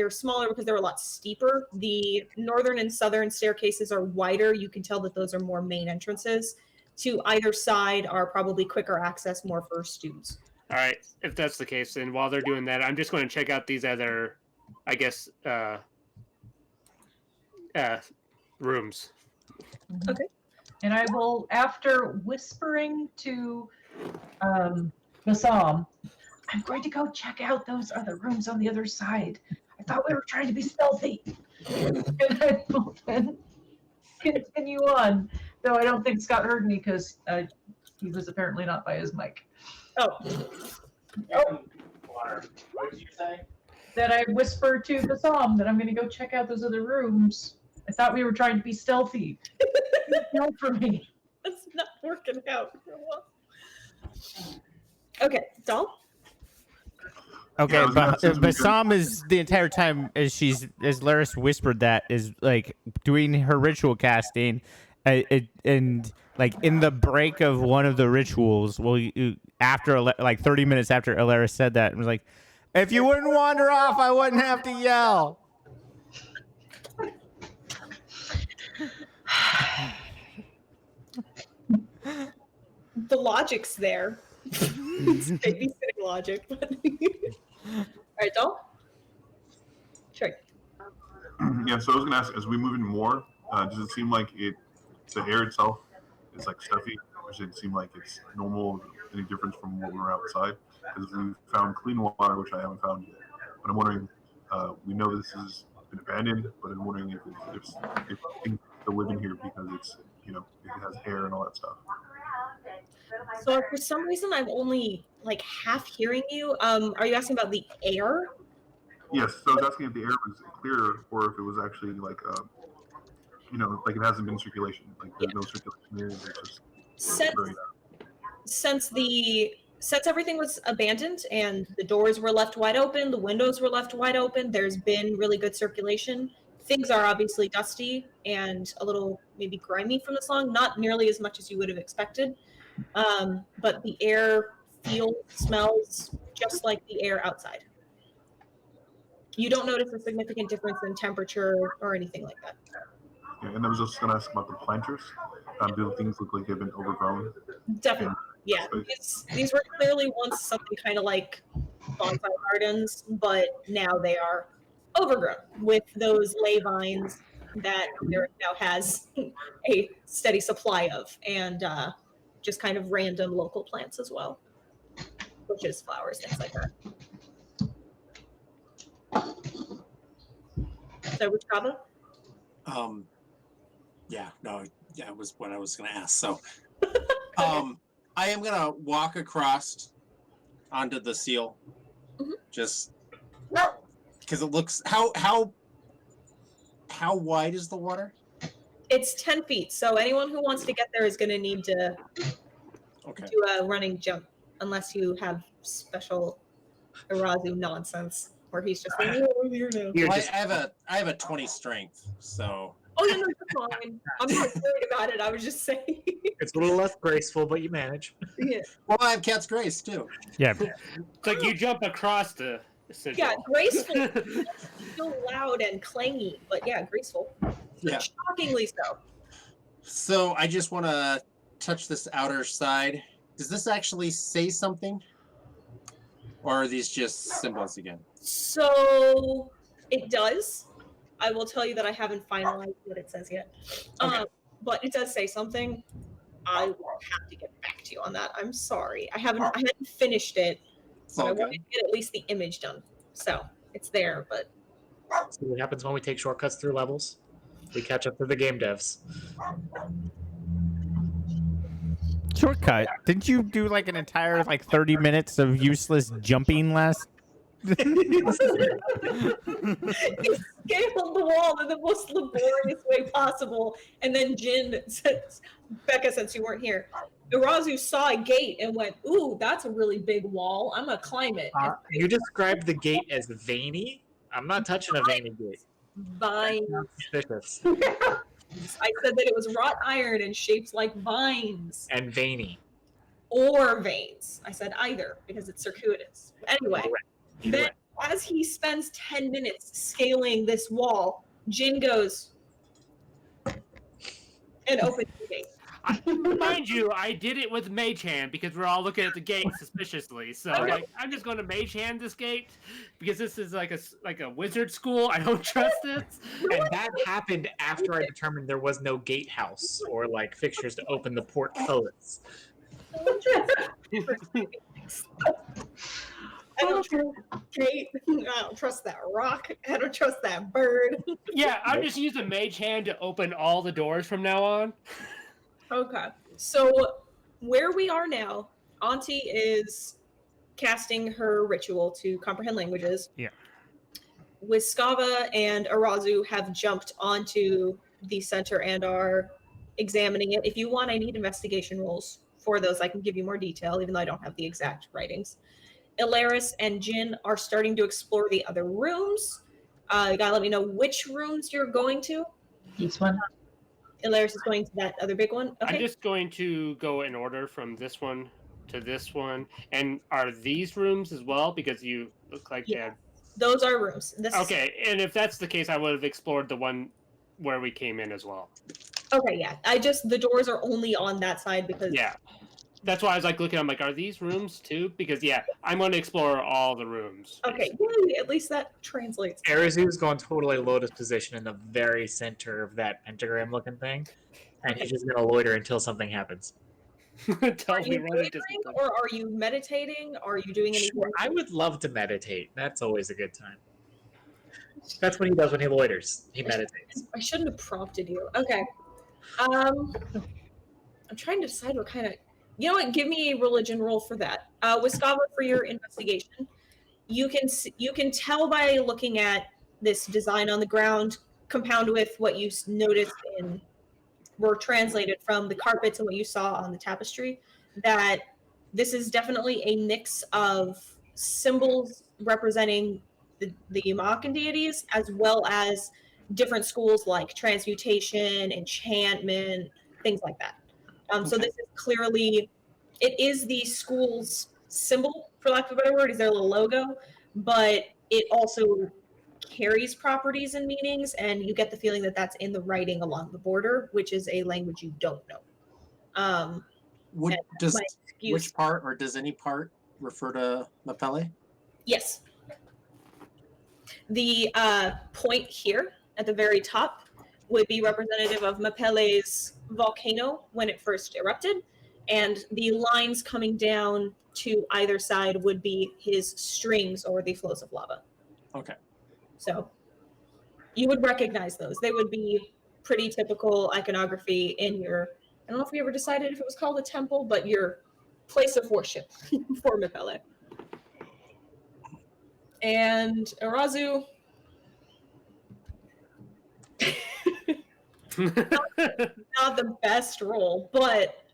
smaller because they're a lot steeper. The northern and southern staircases are wider. You can tell that those are more main entrances. To either side are probably quicker access, more for students. All right, if that's the case, then while they're doing that, I'm just going to check out these other, I guess, rooms. Okay. And I will, after whispering to Bassam, I'm going to go check out those other rooms on the other side. I thought we were trying to be stealthy. And I will then continue on. Though I don't think Scott heard me because He was apparently not by his mic. Oh, What did you say? That I whispered to Basam that I'm going to go check out those other rooms. I thought we were trying to be stealthy. No, for me. that's not working out. Okay, doll. Okay, Yeah, I was gonna but say something Bassam is the entire time as Laris whispered that is like doing her ritual casting, and like in the break of one of the rituals, after like 30 minutes after Alaris said that, it was like, if you wouldn't wander off, I wouldn't have to yell. The logic's there. It's babysitting logic. But all right, doll. Sure. Yeah, so I was gonna ask, as we move in more, does it seem like the air itself is like stuffy, or does it seem like it's normal? Any difference from when we were outside? Because we found clean water, which I haven't found yet. But I'm wondering, we know this has been abandoned, but I'm wondering if things still live in here because it's, it has air and all that stuff. So for some reason, I'm only like half hearing you. Are you asking about the air? Yes, so I was asking if the air was clear or if it was actually like, like it hasn't been circulation. Like there's no circulation here. It's just Since everything was abandoned and the doors were left wide open, the windows were left wide open, there's been really good circulation. Things are obviously dusty and a little maybe grimy from the song, not nearly as much as you would have expected. But the air feels, smells just like the air outside. You don't notice a significant difference in temperature or anything like that. Yeah, and I was just gonna ask about the planters. Do things look like they've been overgrown? Definitely. Yeah. These were clearly once something kind of like bonsai gardens, but now they are overgrown with those ley vines that there now has a steady supply of, and just kind of random local plants as well, bushes, flowers, things like that. So, which Kava? That was what I was going to ask. So, I am going to walk across onto the seal, just because it looks how wide is the water? It's 10 feet, so anyone who wants to get there is going to need to do a running jump, unless you have special Irazu nonsense where he's just like, oh, here now. I have a 20 strength, so. Oh, yeah, no, you're fine. I'm not worried about it. I was just saying. It's a little less graceful, but you manage. Yeah. Well, I have Cat's Grace too. Yeah. It's like you jump across the sigil. Yeah, graceful. Still loud and clangy, but yeah, graceful. Yeah. Shockingly so. So I just want to touch this outer side. Does this actually say something? Or are these just symbols again? So it does. I will tell you that I haven't finalized what it says yet. Okay. But it does say something. I will have to get back to you on that. I'm sorry. I hadn't finished it. So I Okay. wanted to get at least the image done. So it's there, but See what happens when we take shortcuts through levels? We catch up to the game devs. Shortcut. Didn't you do like an entire 30 minutes of useless jumping last? he scaled the wall in the most laborious way possible. And then Jin says, Becca, since you weren't here, Irazu saw a gate and went, ooh, that's a really big wall. I'm going to climb it. You described the gate as veiny? I'm not touching a veiny gate. Vines. Suspicious. I said that it was wrought iron and shaped like vines And veiny. or veins. I said either because it's circuitous. Anyway, Either then way. as he spends 10 minutes scaling this wall, Jin goes and opens the gate. Mind you, I did it with Mage Hand because we're all looking at the gate suspiciously. So I'm just going to Mage Hand this gate because this is like a wizard school. I don't trust it. And that happened after I determined there was no gatehouse or fixtures to open the portcullis. I don't trust Kate. I don't trust that rock. I don't trust that bird. Yeah, I'm just using Mage Hand to open all the doors from now on. Okay. So where we are now, Auntie is casting her ritual to comprehend languages. Yeah. Wiskava and Arazu have jumped onto the center and are examining it. If you want, I need investigation rolls for those. I can give you more detail, even though I don't have the exact writings. Ilaris and Jin are starting to explore the other rooms. You gotta let me know which rooms you're going to. This one. Ilaris is going to that other big one. Okay. I'm just going to go in order from this one to this one. And are these rooms as well? Because you look like they have... Those are rooms. This Okay, and if that's the case, I would have explored the one where we came in as well. Okay, yeah. The doors are only on that side because Yeah. That's why I was like looking, I'm like, are these rooms too? Because yeah, I'm going to explore all the rooms. Okay, yay, at least that translates. Arazu's going totally lotus position in the very center of that pentagram looking thing. And he's just gonna loiter until something happens. Tell Are me you when it wavering, doesn't. or are you meditating? Are you doing anything? Sure, I would love to meditate. That's always a good time. That's what he does when he loiters. He meditates. I shouldn't have prompted you. Okay. I'm trying to decide what kind of. You know what? Give me a religion roll for that. Wiskava, for your investigation, you can tell by looking at this design on the ground, compound with what you noticed were translated from the carpets and what you saw on the tapestry, that this is definitely a mix of symbols representing the Yamakan deities, as well as different schools like transmutation, enchantment, things like that. So this is clearly, it is the school's symbol, for lack of a better word, is their little logo, but it also carries properties and meanings, and you get the feeling that that's in the writing along the border, which is a language you don't know. Which part, or does any part refer to Mapele? Yes. The point here at the very top would be representative of Mapele's volcano when it first erupted, and the lines coming down to either side would be his strings or the flows of lava. Okay. So you would recognize those. They would be pretty typical iconography in your, I don't know if we ever decided if it was called a temple, but your place of worship for Mapele. And Arazu, not the best roll, but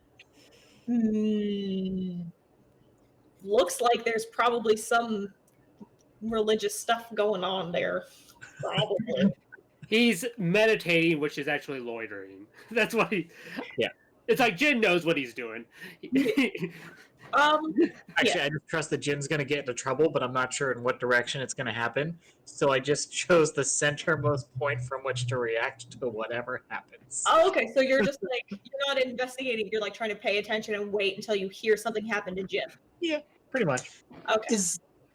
looks like there's probably some religious stuff going on there. Probably. He's meditating, which is actually loitering. That's why Yeah. It's like Jin knows what he's doing. Actually, Yeah. I just trust that Jin's going to get into trouble, but I'm not sure in what direction it's going to happen. So I just chose the centermost point from which to react to whatever happens. Oh, okay. So you're just like, you're not investigating. You're like trying to pay attention and wait until you hear something happen to Jim. Pretty much. Okay.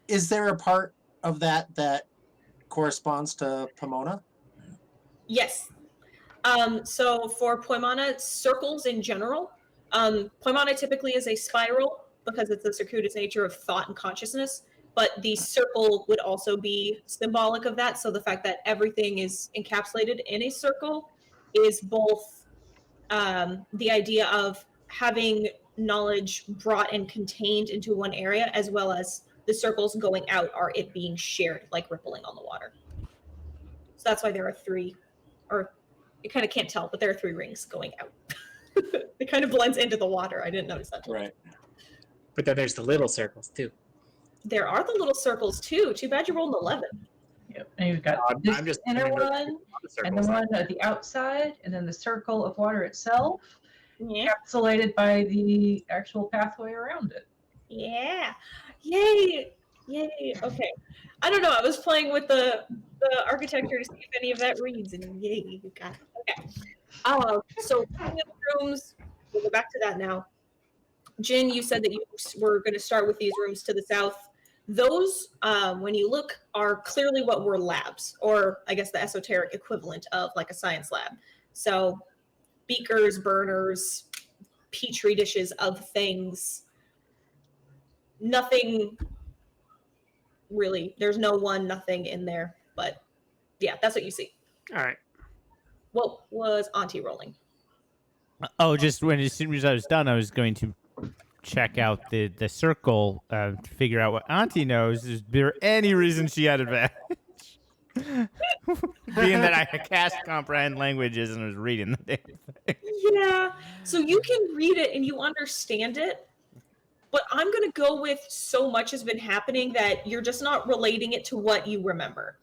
Is there a part of that corresponds to Pomona? Yes. So for Poimana, circles in general, Poimana typically is a spiral because it's the circuitous nature of thought and consciousness, but the circle would also be symbolic of that. So the fact that everything is encapsulated in a circle is both the idea of having knowledge brought and contained into one area, as well as the circles going out are it being shared, like rippling on the water. So that's why there are three, or you kind of can't tell, but there are three rings going out. It kind of blends into the water. I didn't notice that. Right. But then there's the little circles, too. There are the little circles too. Too bad you rolled an 11. Yep. And you've got I'm this just inner thinking of one, The and the circles. one at the outside, and then the circle of water itself, Yeah. encapsulated by the actual pathway around it. Yeah. Yay. Yay. Okay. I don't know. I was playing with the architecture to see if any of that reads, and yay, you got it. Okay. So in the rooms, we'll go back to that now. Jin, you said that you were going to start with these rooms to the south. Those, when you look, are clearly what were labs, or I guess the esoteric equivalent of like a science lab. So beakers, burners, petri dishes of things. Nothing really, there's nothing in there, but yeah, that's what you see. All right. What was Auntie rolling? Oh, just as soon as I was done, I was going to check out the circle to figure out what Auntie knows. Is there any reason she had advantage? Being that I cast comprehend languages and was reading the damn thing. Yeah. So you can read it and you understand it, but I'm going to go with so much has been happening that you're just not relating it to what you remember.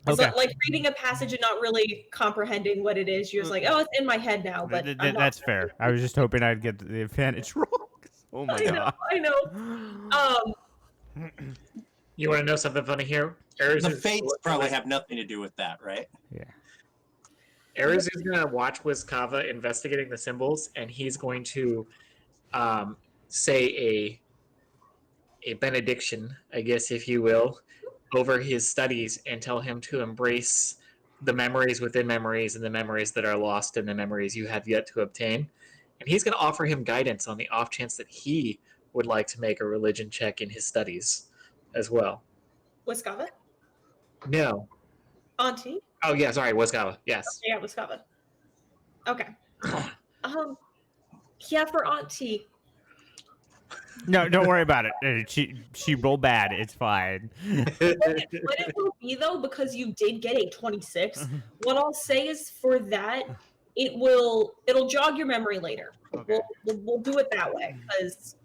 It's Okay. like reading a passage and not really comprehending what it is. You're just like, oh, it's in my head now. But I'm not. That's fair. I was just hoping I'd get the advantage roll. Oh my god. I know. You want to know something funny here? The fates probably have nothing to do with that, right? Yeah. Erez is going to watch Wiskava investigating the symbols, and he's going to say a benediction, I guess, if you will, over his studies and tell him to embrace the memories within memories and the memories that are lost and the memories you have yet to obtain. And he's going to offer him guidance on the off chance that he would like to make a religion check in his studies as well. Wiskava? No. Auntie? Oh, yeah, sorry, Wiskava. Yes. Yeah, Wiskava. Okay. Yeah, for Auntie. No, don't worry about it. She rolled bad. It's fine. What it will be though, because you did get a 26, what I'll say is for that, it'll jog your memory later. Okay. We'll do it that way because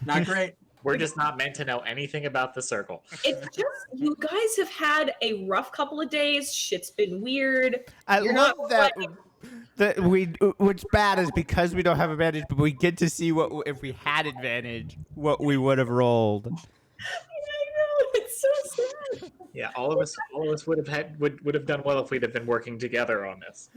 Not great. We're just not meant to know anything about the circle. it's just you guys have had a rough couple of days. Shit's been weird. I You're love not that. playing- What's bad is because we don't have advantage, but we get to see what if we had advantage, what we would have rolled. I know, it's so sad. Yeah, all of us would have done well if we'd have been working together on this.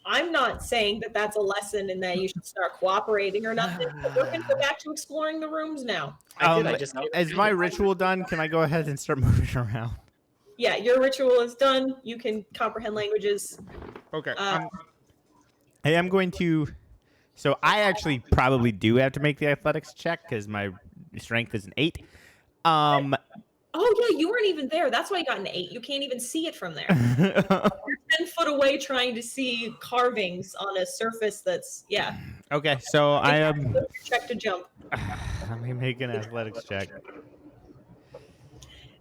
I'm not saying that that's a lesson and that you should start cooperating or nothing. But we're going to go back to exploring the rooms now. I just Is my ritual done? Can I go ahead and start moving around? Yeah, your ritual is done. You can comprehend languages. Okay. I am going to. So I actually probably do have to make the athletics check because my strength is an 8. Oh yeah, you weren't even there. That's why you got an 8. You can't even see it from there. You're 10 foot away trying to see carvings on a surface that's Okay, so I am. Check to jump. Let me make an athletics check.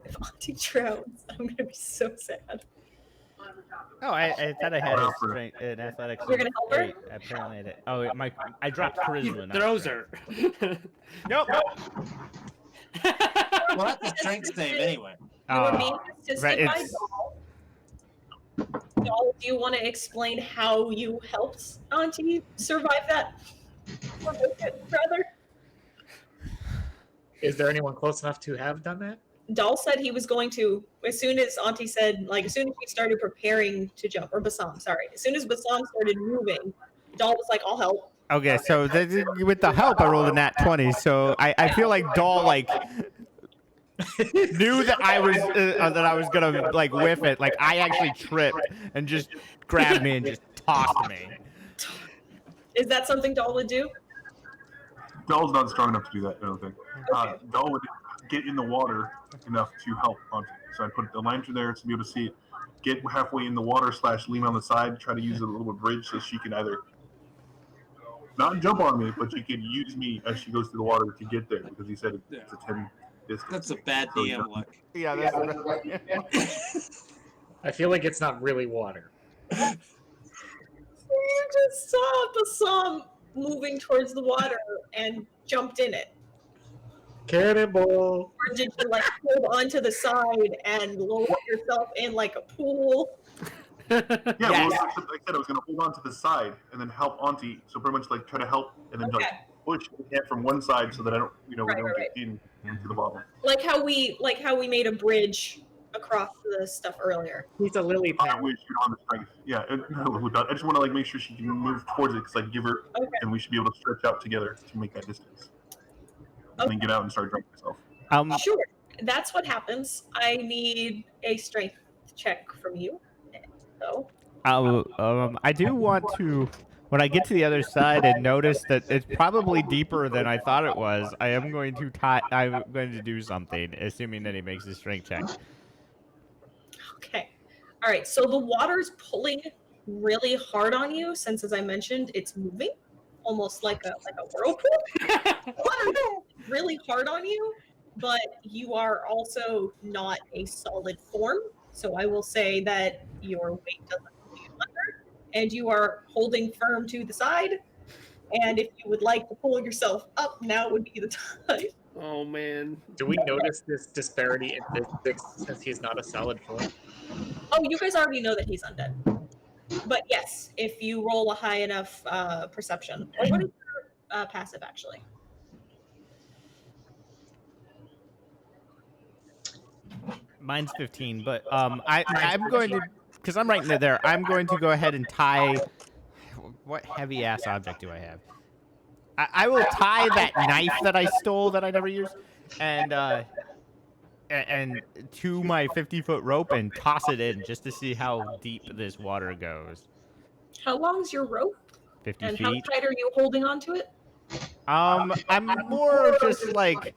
If Auntie drowns, I'm gonna be so sad. Oh, I thought I had a strength, an athletics. You're gonna help her? 8. Apparently I did. Oh, I dropped charisma. not Throws strength. her. Nope. Well, that's a strength save anyway. You were being assisted right, by it's- Doll. Doll, do you want to explain how you helped Auntie survive that? Rather, Is there anyone close enough to have done that? Doll said he was going to, as soon as Auntie said, like, as soon as we started preparing to jump, or Bassam, sorry. As soon as Bassam started moving, Doll was like, I'll help. Okay, so with the help, I rolled a nat 20. So I feel like Doll knew that I was gonna whiff it. Like I actually tripped and just grabbed me and just tossed me. Is that something Doll would do? Doll's not strong enough to do that, I don't think. Okay. Doll would get in the water enough to help Auntie. So I put the lantern there to be able to see it. Get halfway in the water / lean on the side, try to use a little bridge so she can either not jump on me, but she can use me as she goes through the water to get there because he said it's a 10 distance. That's a bad DM look. Yeah, that's I feel like it's not really water. You just saw Bassam moving towards the water and jumped in it. Cannonball! Or did you hold onto the side and lower yourself in like a pool? Yeah, Yes. well, like I said, I was going to hold on to the side and then help Auntie. So pretty much try to help and then Okay. push the hand from one side so that I don't, we don't Right. get into the bottom. Like how we made a bridge across the stuff earlier. He's a lily I pad. wish you on the strength. Yeah, I just want to make sure she can move towards it because give her, Okay. and we should be able to stretch out together to make that distance. And then get out and start drinking myself. Sure, that's what happens. I need a strength check from you. So I do want to. When I get to the other side and notice that it's probably deeper than I thought it was, I am going to I'm going to do something, assuming that he makes a strength check. okay, all right. So the water's pulling really hard on you since, as I mentioned, it's moving. almost like a whirlpool. Water really hard on you, but you are also not a solid form. So I will say that your weight doesn't pull you under, and you are holding firm to the side. And if you would like to pull yourself up, now would be the time. Oh man. Do we notice this disparity in physics since he's not a solid form? Oh, you guys already know that he's undead. But yes, if you roll a high enough perception. Or what is your passive, actually? Mine's 15, but I'm going to, because I'm right in there, I'm going to go ahead and tie. What heavy ass object do I have? I will tie that knife that I stole that I never used, and to my 50-foot rope and toss it in just to see how deep this water goes. How long is your rope? 50 And feet. how tight are you holding onto it? I'm more just like,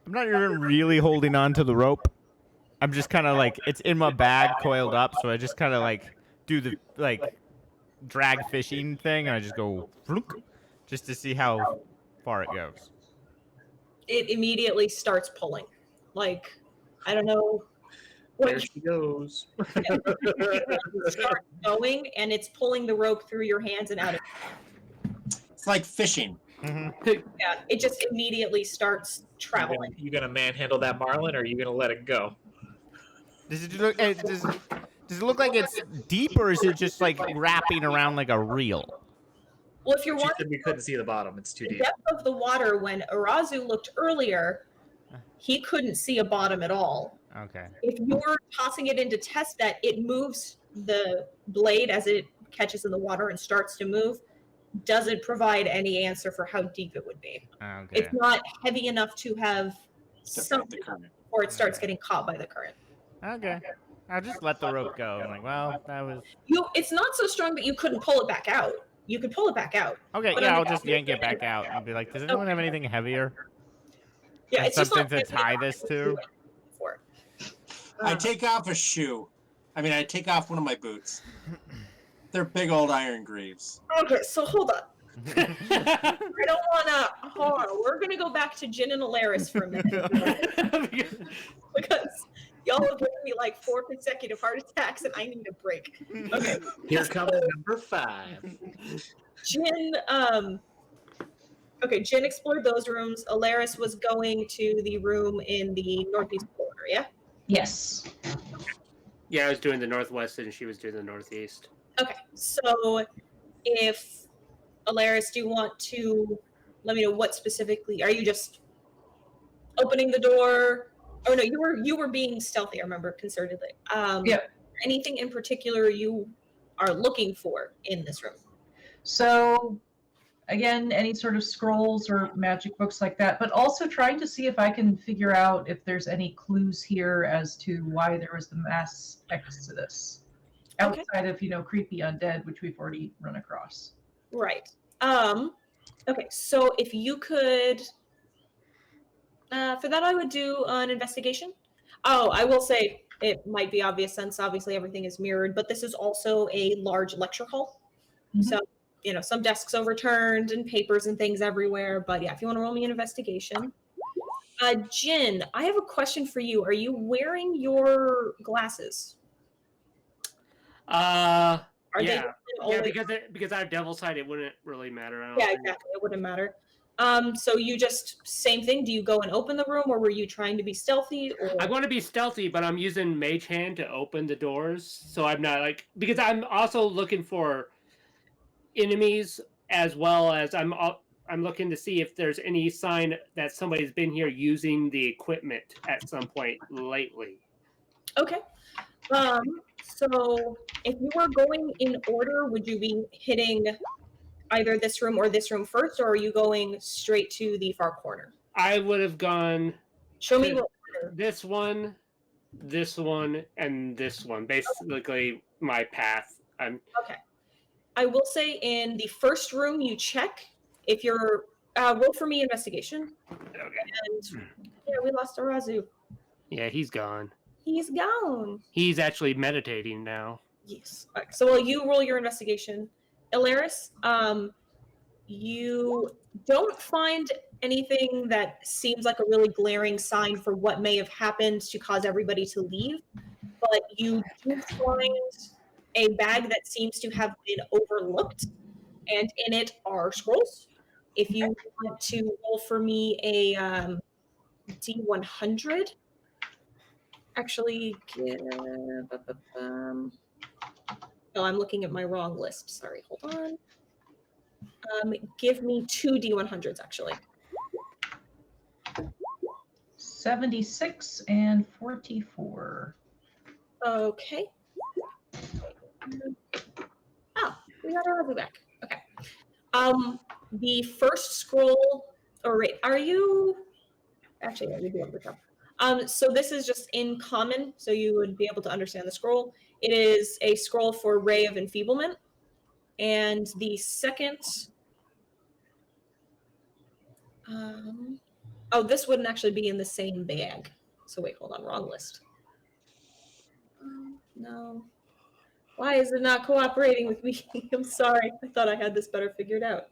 I'm not even really holding on to the rope. I'm just kind of like, it's in my bag coiled up, so I just kind of like do the like drag fishing thing, and I just go flunk, just to see how far it goes. It immediately starts pulling. Like, I don't know There what she goes. you start going, and it's pulling the rope through your hands and out of. It's like fishing. Yeah, it just immediately starts traveling. You gonna manhandle that marlin, or are you gonna let it go? Does it look? Does it look like it's deep, or is it just like wrapping around like a reel? Well, if you're She watching said we couldn't see the bottom. It's too the deep. depth of the water, when Arazu looked earlier, he couldn't see a bottom at all. Okay. If you're tossing it in to test that, it moves the blade as it catches in the water and starts to move. Doesn't provide any answer for how deep it would be. Okay. It's not heavy enough to have To fight the something current. before it starts getting caught by the current. Okay. I'll just let the rope go. I'm like, well, that was It's not so strong that you couldn't pull it back out. You could pull it back out. okay. But Yeah, on I'll the- just yank it back out and be like, does anyone have anything heavier? Yeah, And it's just something not to tie this to? Before. I take off a shoe. I mean, I take off one of my boots. They're big old iron greaves. Okay, so hold on. I don't want to. Hold on. We're gonna go back to Jin and Alaris for a minute because y'all have given me like 4 consecutive heart attacks and I need a break. Okay, Here comes number 5. Jin. Okay, Jin explored those rooms. Alaris was going to the room in the northeast corner. Yeah. Yes. Yeah, I was doing the northwest and she was doing the northeast. Okay, so if Alaris, do you want to let me know what specifically? Are you just opening the door? Oh no, you were being stealthy. I remember concertedly. Yeah. Anything in particular you are looking for in this room? So, again, any sort of scrolls or magic books like that, but also trying to see if I can figure out if there's any clues here as to why there was the mass exodus. Okay. Outside of, creepy undead, which we've already run across. Right. Okay, so if you could, for that I would do an investigation. Oh, I will say it might be obvious since obviously everything is mirrored, but this is also a large lecture hall. Mhm. So, some desks overturned and papers and things everywhere. But yeah, if you want to roll me an investigation. Jin, I have a question for you. Are you wearing your glasses? Are Yeah, always- because I have Devil's Sight, it wouldn't really matter. I don't Yeah, think. exactly. It wouldn't matter. So you just same thing. Do you go and open the room, or were you trying to be stealthy? Or I want to be stealthy, but I'm using Mage Hand to open the doors, so I'm not because I'm also looking for enemies as well as I'm looking to see if there's any sign that somebody's been here using the equipment at some point lately. okay. So if you were going in order, would you be hitting either this room or this room first, or are you going straight to the far corner? I would have gone Show me what order. this one, and this one. Basically, my path. Okay. I will say in the first room you check if you're roll for me investigation. Okay. And yeah, we lost Arazu. Yeah, he's gone. He's gone. He's actually meditating now. Yes. All right, so while you roll your investigation, Ilaris, You don't find anything that seems like a really glaring sign for what may have happened to cause everybody to leave, but you do find a bag that seems to have been overlooked, and in it are scrolls. If you want to roll for me a D100, actually, oh, I'm looking at my wrong list. Sorry, hold on. Give me 2 D100s, actually. 76 and 44. Okay. Oh, we got our other back. Okay. The first scroll, or wait, are you? Actually, yeah, we do have the top. So this is just in common, so you would be able to understand the scroll. It is a scroll for Ray of Enfeeblement, and the second. Oh, this wouldn't actually be in the same bag. So wait, hold on, wrong list. No. Why is it not cooperating with me? I'm sorry. I thought I had this better figured out.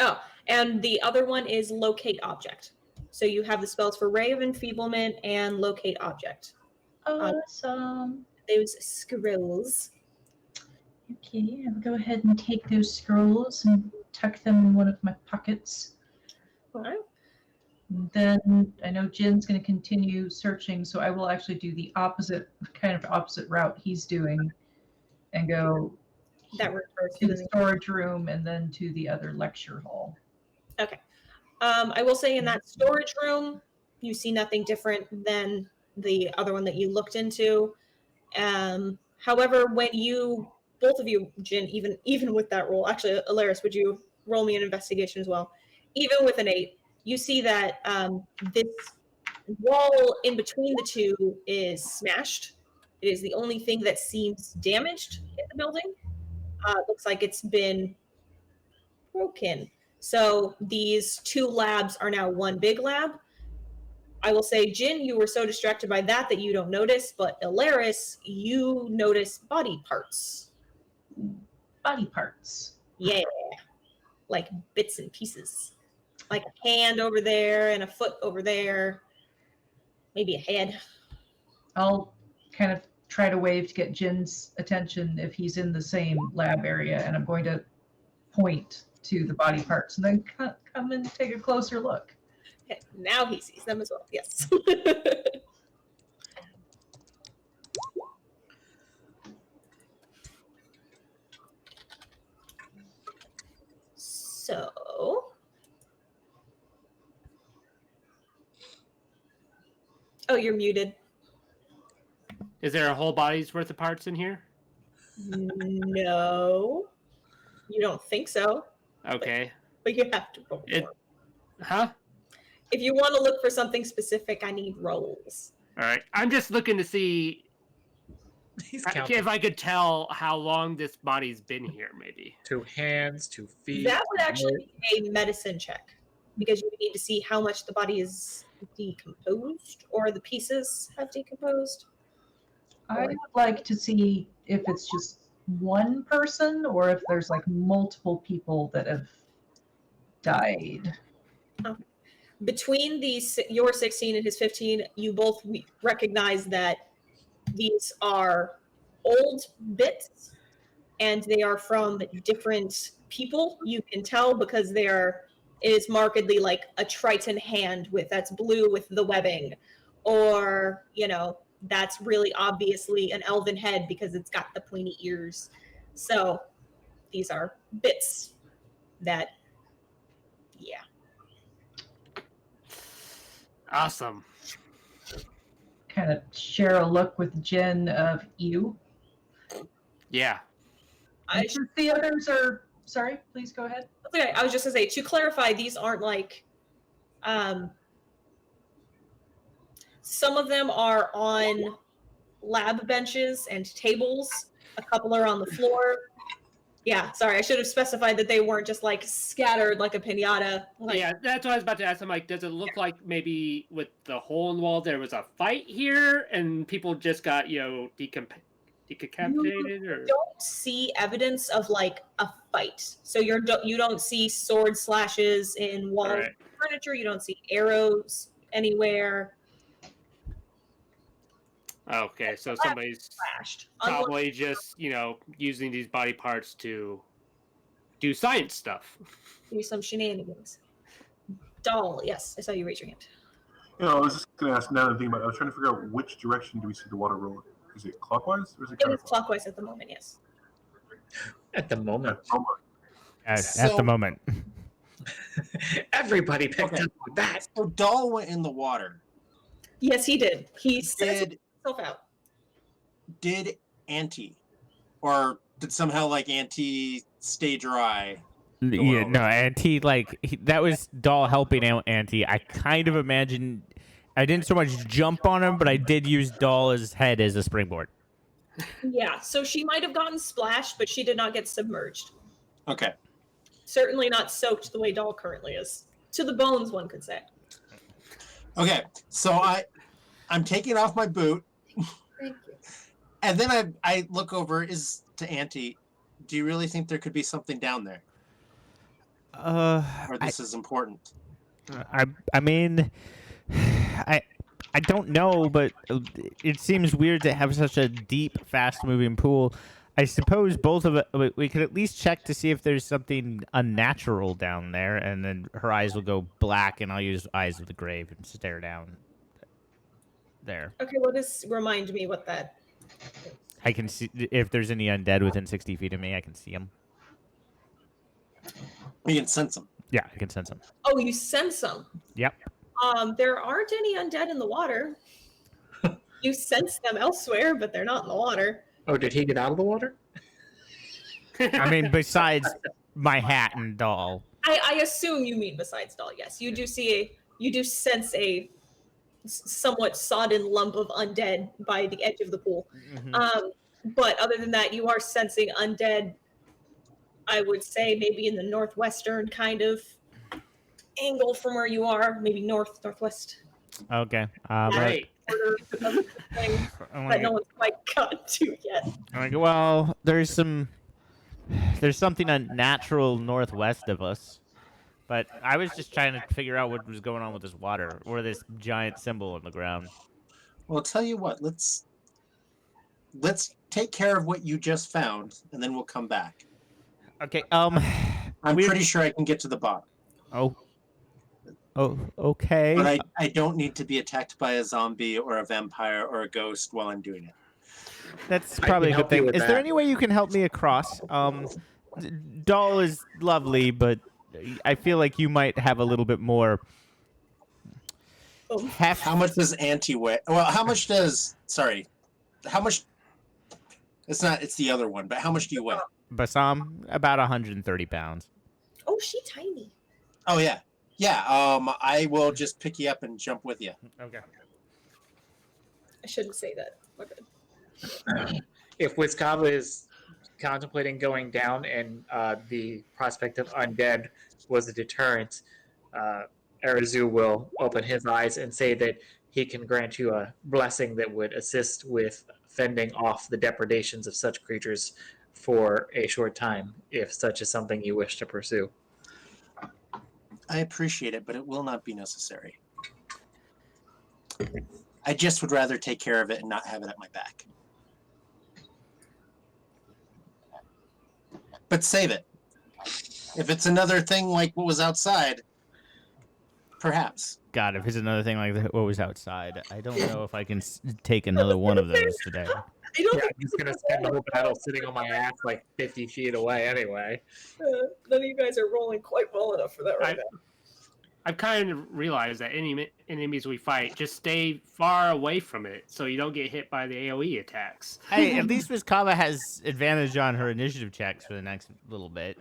Oh, and the other one is Locate Object. So you have the spells for Ray of Enfeeblement and Locate Object. Awesome. Those scrolls. Okay, I'll go ahead and take those scrolls and tuck them in one of my pockets. All right. Then I know Jin's going to continue searching, so I will actually do the opposite route he's doing and go That refers to to the storage room and then to the other lecture hall. Okay. I will say in that storage room, you see nothing different than the other one that you looked into. However, when you, both of you, Jin, even with that roll, actually, Alaris, would you roll me an investigation as well? Even with an 8, you see that this wall in between the two is smashed. It is the only thing that seems damaged in the building. It looks like it's been broken. So these 2 labs are now one big lab. I will say, Jin, you were so distracted by that you don't notice, but Alaris, you notice body parts. Body parts. Yeah. Like bits and pieces. Like a hand over there and a foot over there. Maybe a head. I'll kind of try to wave to get Jin's attention if he's in the same lab area, and I'm going to point to the body parts and then come and take a closer look. Okay, now he sees them as well. Yes. So, oh, you're muted. Is there a whole body's worth of parts in here? No, you don't think so. Okay. But you have to roll more. Huh? If you want to look for something specific, I need rolls. All right. I'm just looking to see if I could tell how long this body's been here, maybe. 2 hands, 2 feet. That would actually be a medicine check, because you need to see how much the body is decomposed or the pieces have decomposed. I would like to see if it's just one person or if there's like multiple people that have died. Between your 16 and his 15, you both recognize that these are old bits and they are from different people. You can tell because it is markedly like a Triton hand that's blue with the webbing, or that's really obviously an elven head because it's got the pointy ears. So these are bits that, yeah. Awesome. Kind of share a look with Jin of you. Yeah. Since the others are, sorry, please go ahead. Okay, I was just gonna say, to clarify, these aren't like, some of them are on lab benches and tables. A couple are on the floor. Yeah, sorry, I should have specified that they weren't just like scattered like a piñata. Yeah, that's what I was about to ask. I'm like, does it look like maybe with the hole in the wall there was a fight here and people just got, decapitated or don't see evidence of like a fight. So you don't see sword slashes in walls, Alright. furniture. You don't see arrows anywhere. okay, so somebody's Slashed. Unlike probably just, using these body parts to do science stuff. do some shenanigans. Doll, yes, I saw you raise your hand. I was just going to ask now that I'm thinking about it, I was trying to figure out which direction do we see the water rolling? Is it clockwise or is it It is counterclockwise? clockwise at the moment, yes. At the moment. Oh my. At So- the moment. Everybody picked Okay. up on that. So Doll went in the water. Yes, he did. He set Did himself out. Auntie, or did somehow like Auntie stay dry? Yeah, over. no, Auntie, that was Doll helping out Auntie. I kind of imagine I didn't so much jump on him, but I did use Doll's head as a springboard. Yeah, so she might have gotten splashed, but she did not get submerged. Okay. Certainly not soaked the way Doll currently is. To the bones, one could say. Okay. So I'm taking off my boot, Thank you. and then I look over to Auntie. Do you really think there could be something down there, or this is important? I mean, I don't know, but it seems weird to have such a deep, fast-moving pool. I suppose both of it, we could at least check to see if there's something unnatural down there, and then her eyes will go black, and I'll use Eyes of the Grave and stare down there. Okay, remind me what that. I can see if there's any undead within 60 feet of me. I can see them. You can sense them. Yeah, I can sense them. Oh, you sense them. Yep. There aren't any undead in the water. You sense them elsewhere, but they're not in the water. Oh, did he get out of the water? I mean, besides my hat and Doll. I assume you mean besides Doll. Yes, you do sense a somewhat sodden lump of undead by the edge of the pool. But other than that, you are sensing undead. I would say maybe in the northwestern kind of angle from where you are, maybe northwest. Okay. Right. Quarter of the thing that no one's quite got to yet. Well, there's something unnatural northwest of us. But I was just trying to figure out what was going on with this water, or this giant symbol on the ground. Well, I'll tell you what. Let's take care of what you just found, and then we'll come back. Okay. I'm Weird- pretty sure I can get to the bottom, Okay. but I don't need to be attacked by a zombie or a vampire or a ghost while I'm doing it. That's I probably a can good help you thing. with Is there that. any way you can help me across? Doll is lovely, but I feel like you might have a little bit more heft. How much does Auntie weigh? Well, how much? It's the other one, but how much do you weigh? Basam, about 130 pounds. Oh, she tiny. Oh yeah. Yeah, I will just pick you up and jump with you. Okay. I shouldn't say that. My bad. If Wiskava is contemplating going down and the prospect of undead was a deterrent, Arazu will open his eyes and say that he can grant you a blessing that would assist with fending off the depredations of such creatures for a short time, if such is something you wish to pursue. I appreciate it, but it will not be necessary. I just would rather take care of it and not have it at my back. But save it. If it's another thing like what was outside, perhaps. God, if it's another thing like that, what was outside, I don't know if I can take another one of those today. I don't Yeah, think I'm just going to spend the whole battle sitting on my ass like 50 feet away anyway. none of you guys are rolling quite well enough for that right now. I've kind of realized that any enemies we fight, just stay far away from it so you don't get hit by the AoE attacks. Hey, at least Miss Kava has advantage on her initiative checks for the next little bit.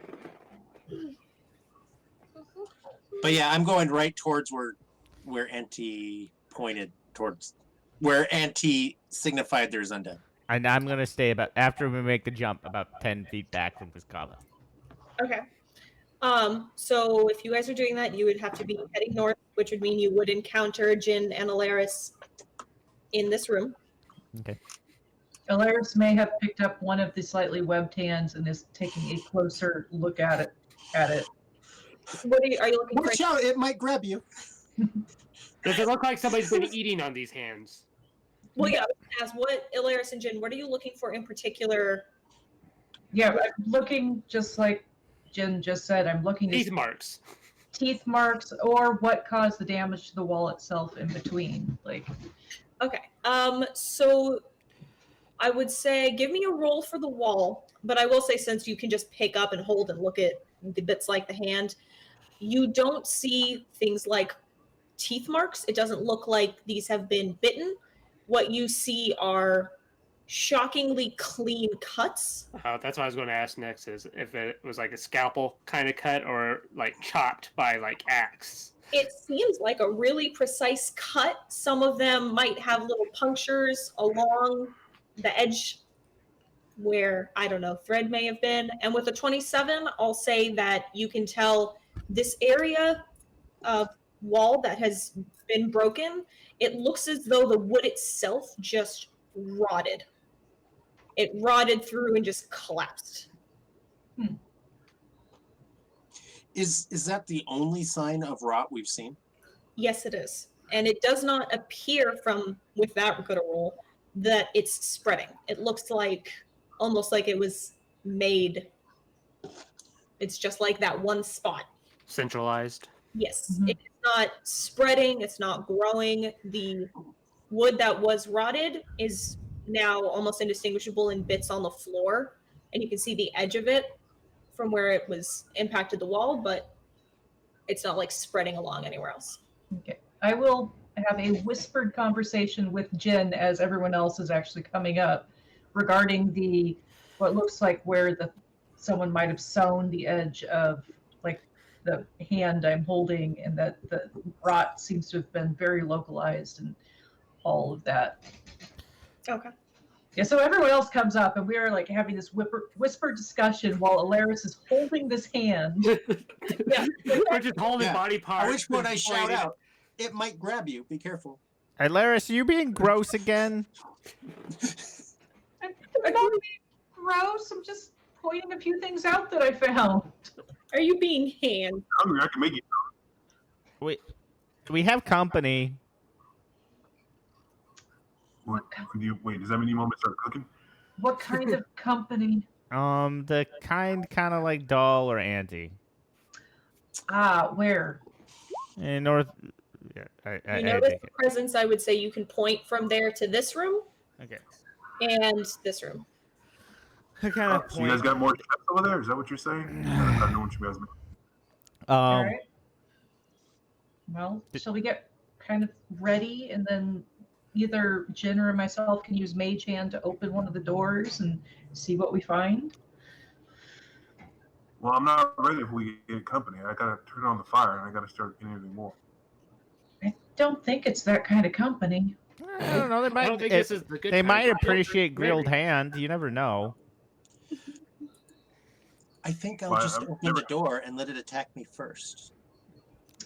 But yeah, I'm going right towards where Auntie pointed towards, where Auntie signified there's undead. And I'm going to stay after we make the jump, about 10 feet back from Miss Kava. Okay. So if you guys are doing that, you would have to be heading north, which would mean you would encounter Jin and Alaris in this room. Okay. Alaris may have picked up one of the slightly webbed hands and is taking a closer look at it. What are you looking for? Watch out! It might grab you. Does it look like somebody's been eating on these hands? Well, yeah. I was gonna ask what Ilaris and Jin. What are you looking for in particular? Yeah, I'm looking just like Jen just said. I'm looking These at marks. teeth marks or what caused the damage to the wall itself in between. Like, Okay. So I would say give me a roll for the wall, but I will say since you can just pick up and hold and look at the bits like the hand, you don't see things like teeth marks. It doesn't look like these have been bitten. What you see are shockingly clean cuts. That's what I was going to ask next, is if it was like a scalpel kind of cut or like chopped by like axe. It seems like a really precise cut. Some of them might have little punctures along the edge where, I don't know, thread may have been. And with a 27, I'll say that you can tell this area of wall that has been broken, it looks as though the wood itself just rotted. It rotted through and just collapsed. Is that the only sign of rot we've seen? Yes, it is. And it does not appear from, with that good a roll, that it's spreading. It looks like, almost like it was made. It's just like that one spot. Centralized. Yes. Mhm. It's not spreading. It's not growing. The wood that was rotted is now almost indistinguishable in bits on the floor. And you can see the edge of it from where it was impacted the wall, but it's not like spreading along anywhere else. okay, I will have a whispered conversation with Jen as everyone else is actually coming up regarding the what looks like where someone might have sewn the edge of like the hand I'm holding, and that the rot seems to have been very localized and all of that. Okay. Yeah, so everyone else comes up, and we are like having this whispered discussion while Alaris is holding this hand. Yeah. We're just holding Yeah. body parts. At which point I and shout pointing. out, "It might grab you. Be careful." Hilaris, are you being gross again? I'm not being gross. I'm just pointing a few things out that I found. Are you being hand? Hungry, I can make it. We have company. Wait, does that mean you want me to start cooking? What kind of company? The kind of like doll or auntie. Where? In North. Yeah, You notice the presence. I would say you can point from there to this room Okay. and this room. I kind of So you guys got more chefs over there? Is that what you're saying? I know what you guys mean. All right. Well, shall we get kind of ready, and then either Jen or myself can use Mage Hand to open one of the doors and see what we find? Well, I'm not ready if we get company. I gotta turn on the fire and I gotta start getting anything more. I don't think it's that kind of company. I don't know. They I might. don't think this is the good They time might for appreciate grilled maybe. hand. You never know. I think I'll Well, just I've open never- the door and let it attack me first.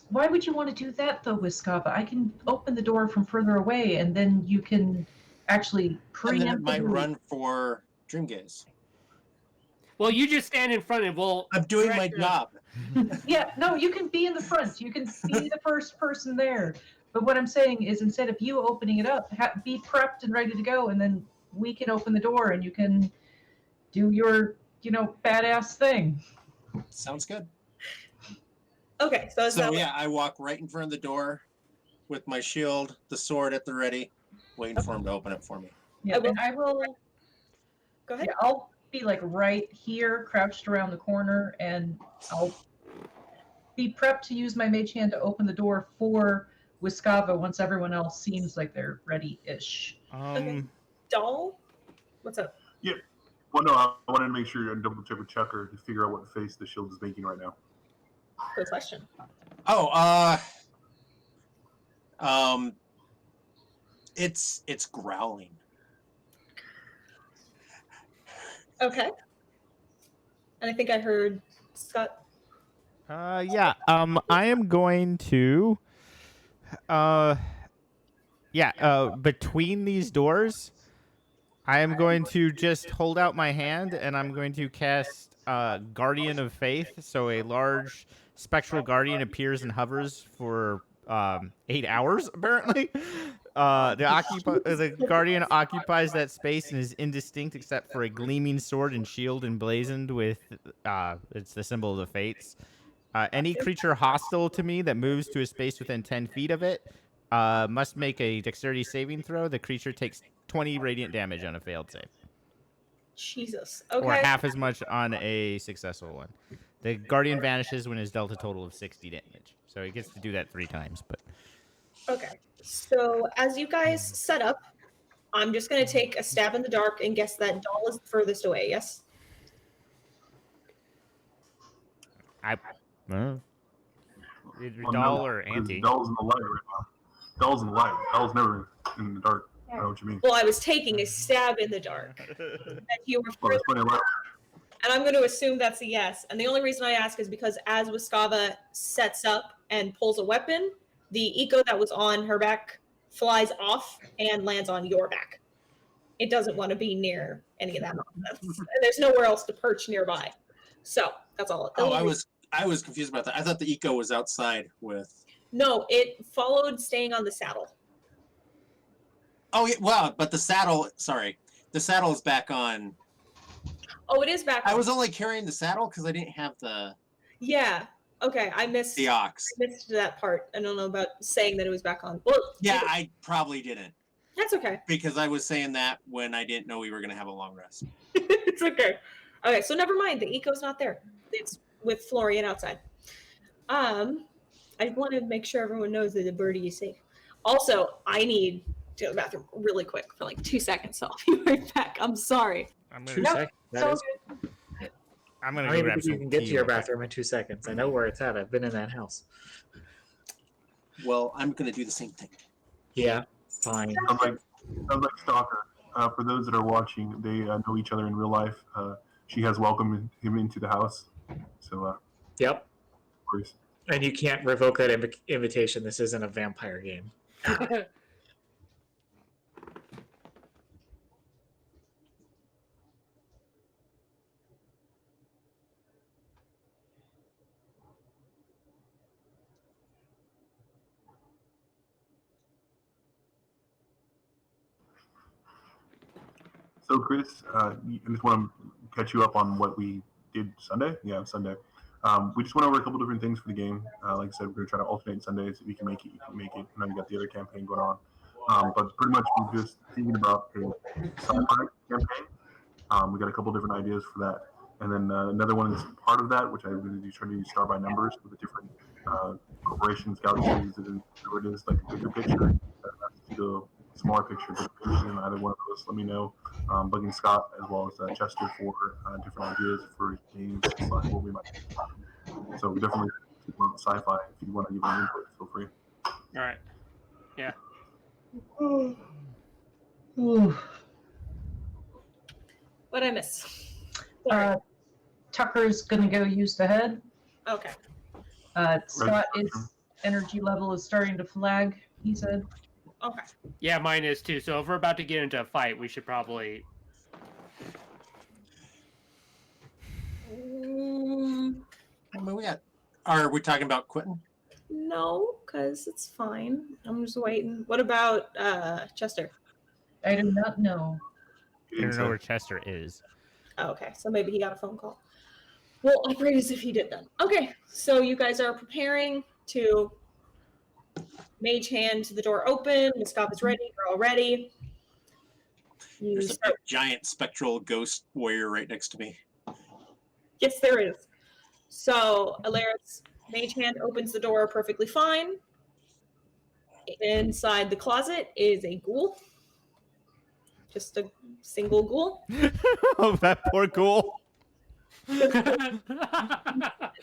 Why would you want to do that, though, Wiskava? I can open the door from further away, and then you can actually And then it preemptively... might run for Dream Gaze. Well, you just stand in front and we'll. I'm doing my direct the- job. Yeah, no, you can be in the front. You can be the first person there. But what I'm saying is, instead of you opening it up, be prepped and ready to go, and then we can open the door and you can do your, badass thing. Sounds good. Okay, so is So that yeah, I walk right in front of the door with my shield, the sword at the ready, waiting for him to open it for me. Yeah, will- and I will. Go ahead. Yeah, I'll be like right here, crouched around the corner, and I'll be prepped to use my mage hand to open the door for Wiskava once everyone else seems like they're ready-ish. Doll? What's up? Well, no, I wanted to make sure and double check with Chucker to figure out what face the shield is making right now. Good question. Oh, it's growling. Okay. And I think I heard Scott. Yeah. I am going to. Between these doors, I am going to just hold out my hand, and I'm going to cast Guardian of Faith. So a large spectral guardian appears and hovers for 8 hours, apparently. The guardian occupies that space and is indistinct except for a gleaming sword and shield emblazoned with it's the symbol of the fates. Any creature hostile to me that moves to a space within 10 feet of it must make a dexterity saving throw. The creature takes 20 radiant damage on a failed save, Jesus. Okay. or half as much on a successful one. The guardian vanishes when it's dealt a total of 60 damage, so he gets to do that 3 times. But Okay. So as you guys set up, I'm just going to take a stab in the dark and guess that doll is the furthest away. Yes. either Well, doll no, or because Auntie. Doll's in the light right now. Doll's in the light. Doll's never in the dark. I know what you mean. Well, I was taking a stab in the dark. And you were Well, there's plenty of light. And I'm going to assume that's a yes. And the only reason I ask is because as Wiskava sets up and pulls a weapon, the eco that was on her back flies off and lands on your back. It doesn't want to be near any of that nonsense. And there's nowhere else to perch nearby. So that's all. Oh, I was confused about that. I thought the eco was outside with. No, it followed staying on the saddle. Oh yeah, wow! But the saddle. Sorry, the saddle is back on. Oh, it is back. I was only carrying the saddle because I didn't have the Yeah. Okay, I missed ox. that part. I don't know about saying that it was back on. Well, Yeah, I probably didn't that's okay. because I was saying that when I didn't know we were going to have a long rest. It's okay. Okay, so never mind. The eco's not there. It's with Florian outside. I want to make sure everyone knows that the birdie is safe. Also, I need to go to the bathroom really quick for like 2 seconds, so I'll be right back. I'm sorry. I'm 2 gonna, seconds. That So is- I'm I gonna don't go even grab think you some can get tea to your real quick. bathroom in 2 seconds. I know where it's at. I've been in that house. Well, I'm going to do the same thing. Yeah, fine. Sounds like Stalker. For those that are watching, they know each other in real life. She has welcomed him into the house. So, Yep. of course. And you can't revoke that invitation. This isn't a vampire game. So, Chris, I just want to catch you up on what we did Sunday. Yeah, Sunday. We just went over a couple different things for the game. Like I said, we're going to try to alternate Sundays. If you can make it, you can make it. And then you got the other campaign going on. But pretty much we're just thinking about a sci-fi campaign. We got a couple different ideas for that. And then another one is part of that, which I'm going to try to use star by numbers with the different corporations, galaxies, and whatever it is, like a bigger picture. The smaller picture, bigger picture, and either one of those, let me know. Bugging Scott as well as Chester for different ideas for games, like what we might do. So we definitely want sci-fi. If you want to give an input, feel free. All right. Yeah. What'd I miss? Sorry. Tucker's gonna go use the head. Okay. Scott is energy level is starting to flag. He said. Okay. Yeah, mine is too. So if we're about to get into a fight, we should probably. I mean, are we talking about quitting? No, because it's fine. I'm just waiting. What about Chester? I do not know. I don't know where Chester is. Oh, okay, so maybe he got a phone call. Well, I prayed as if he did then. Okay, so you guys are preparing to mage hand the door open. Miskov is ready. You're all ready. You There's a start. giant spectral ghost warrior right next to me. Yes, there is. So Alaris mage hand opens the door perfectly fine. Inside the closet is a ghoul. Just a single ghoul. Oh, that poor ghoul. The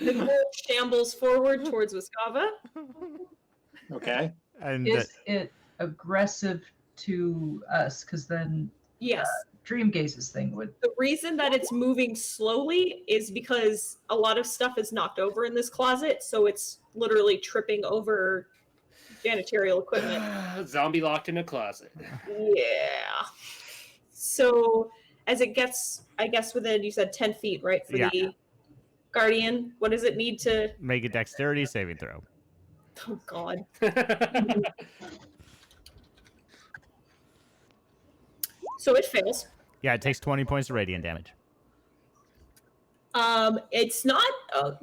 ghoul shambles forward towards Wiskava. Okay. And Is it aggressive to us? Because then Yes. Dreamgaze's thing would. The reason that it's moving slowly is because a lot of stuff is knocked over in this closet, so it's literally tripping over janitorial equipment. Zombie locked in a closet. Yeah. So as it gets, I guess within, you said 10 feet, right? For Yeah. the guardian, what does it need to? Make a dexterity saving throw. Oh God. So it fails. Yeah, it takes 20 points of radiant damage. It's not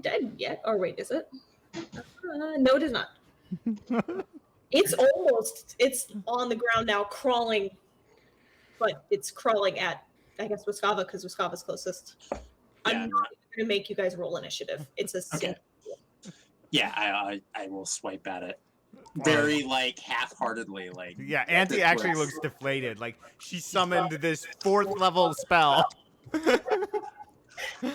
dead yet. Or wait, is it? No, it is not. It's on the ground now, crawling, but it's crawling at, I guess, Wiskava, because Wiskava's closest. I'm not going to make you guys roll initiative. It's a Okay. sin. Yeah, I will swipe at it. Very like half-heartedly, like Yeah, Auntie actually looks deflated. Like she summoned this 4th level spell. I know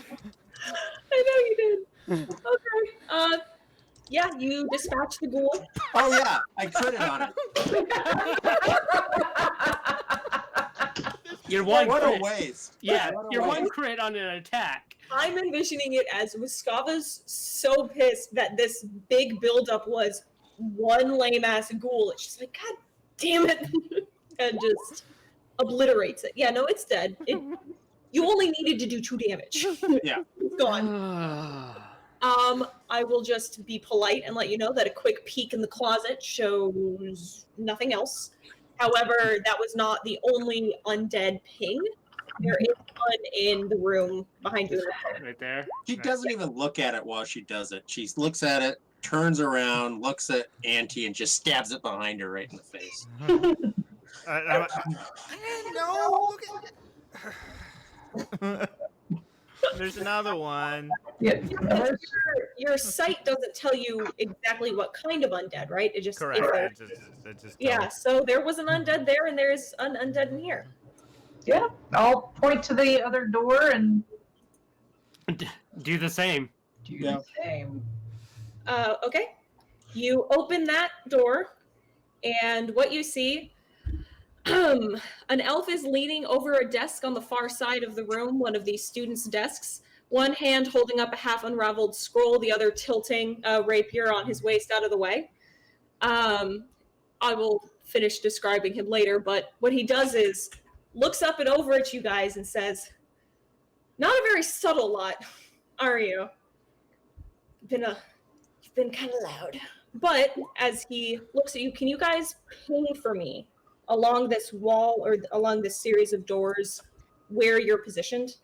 you did. Okay. Yeah, you dispatch the ghoul. Oh yeah, I critted on it. Your one What a crit. waste. Yeah, What a your one waste. crit on an attack. I'm envisioning it as Wiskava's so pissed that this big buildup was one lame ass ghoul. It's just like, God damn it. And just obliterates it. Yeah, no, it's dead. You only needed to do 2 damage. Yeah. It's gone. I will just be polite and let you know that a quick peek in the closet shows nothing else. However, that was not the only undead ping. There is one in the room behind you. Right there. She doesn't even look at it while she does it. She looks at it, turns around, looks at Auntie, and just stabs it behind her right in the face. No, look at There's another one. Yeah. Your sight doesn't tell you exactly what kind of undead, right? It just Correct. if there- It just yeah. So there was an undead there, and there's an undead in here. Yeah, I'll point to the other door and Do the same. do Yeah. the same. Okay. You open that door, and what you see, an elf is leaning over a desk on the far side of the room, one of these students' desks. One hand holding up a half unraveled scroll, the other tilting a rapier on his waist out of the way. I will finish describing him later, but what he does is looks up and over at you guys and says, "Not a very subtle lot, are you? You've been kind of loud." But as he looks at you, can you guys ping for me along this wall or along this series of doors where you're positioned?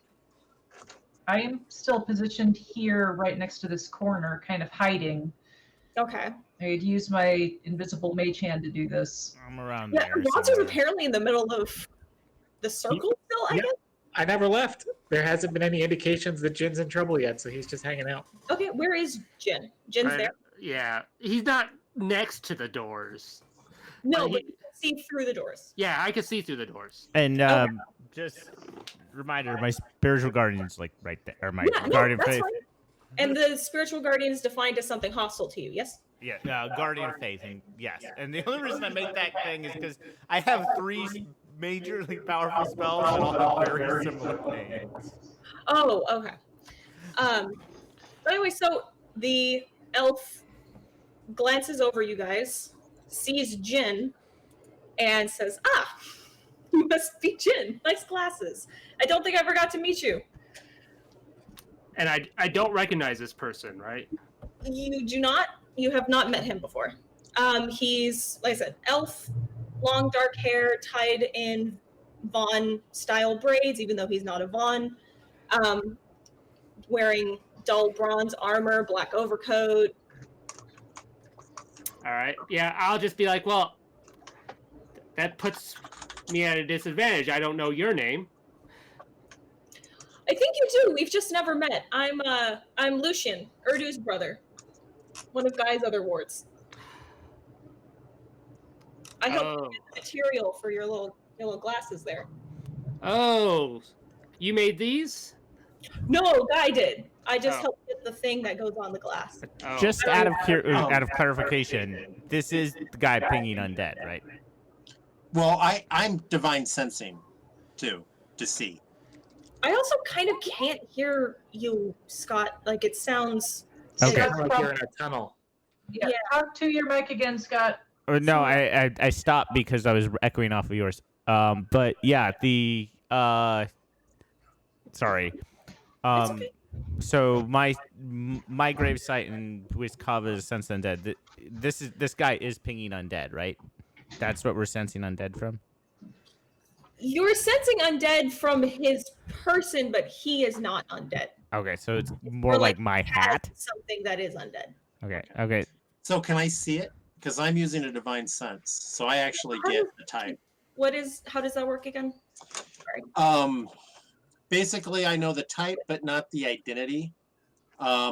I am still positioned here right next to this corner, kind of hiding. Okay. I'd use my invisible mage hand to do this. I'm around Yeah, there. Monster's somewhere. apparently in the middle of the circle still, I Yeah. guess? I never left. There hasn't been any indications that Jin's in trouble yet, so he's just hanging out. Okay, where is Jin? Jin's Right- there? Yeah, he's not next to the doors. No, But but he- you can see through the doors. Yeah, I can see through the doors. And just reminder, my spiritual guardian's like right there, or my Yeah, no, guardian that's faith. fine. And the spiritual guardian is defined as something hostile to you, yes? Yeah, guardian faith, and yes. And the only reason I make that thing is because I have 3 majorly powerful spells that all have very similar names. Oh, okay. But anyway, so the elf glances over you guys, sees Jin, and says, "Ah, you must be Jin. Nice glasses. I don't think I ever got to meet you." And I don't recognize this person, right? You do not. You have not met him before. He's, like I said, elf, long dark hair tied in Vaughn style braids, even though he's not a Vaughn. Wearing dull bronze armor, black overcoat. All right. Yeah, I'll just be like, well, that puts me at a disadvantage. I don't know your name. I think you do. We've just never met. I'm Lucian, Urdu's brother. One of Guy's other wards. I helped you Oh. get the material for your little glasses there. Oh, you made these? No, Guy did. I just Oh. helped get the thing that goes on the glass. Oh. Just out of clarification, this is the guy pinging undead, right? Well, I'm divine sensing too to see. I also kind of can't hear you, Scott. Like it sounds. Okay. Scott's Like prob- you're in a tunnel. Yeah, Yeah. talk to your mic again, Scott. No, I stopped because I was echoing off of yours. But yeah, the sorry. It's okay. So my gravesite in Wiskava is Sense Undead. This guy is pinging undead, right? That's what we're sensing undead from. You're sensing undead from his person, but he is not undead. Okay, so it's more Or, like my has hat. something that is undead. Okay. So can I see it? Because I'm using a divine sense, so I actually get the type. How does that work again? Basically, I know the type, but not the identity.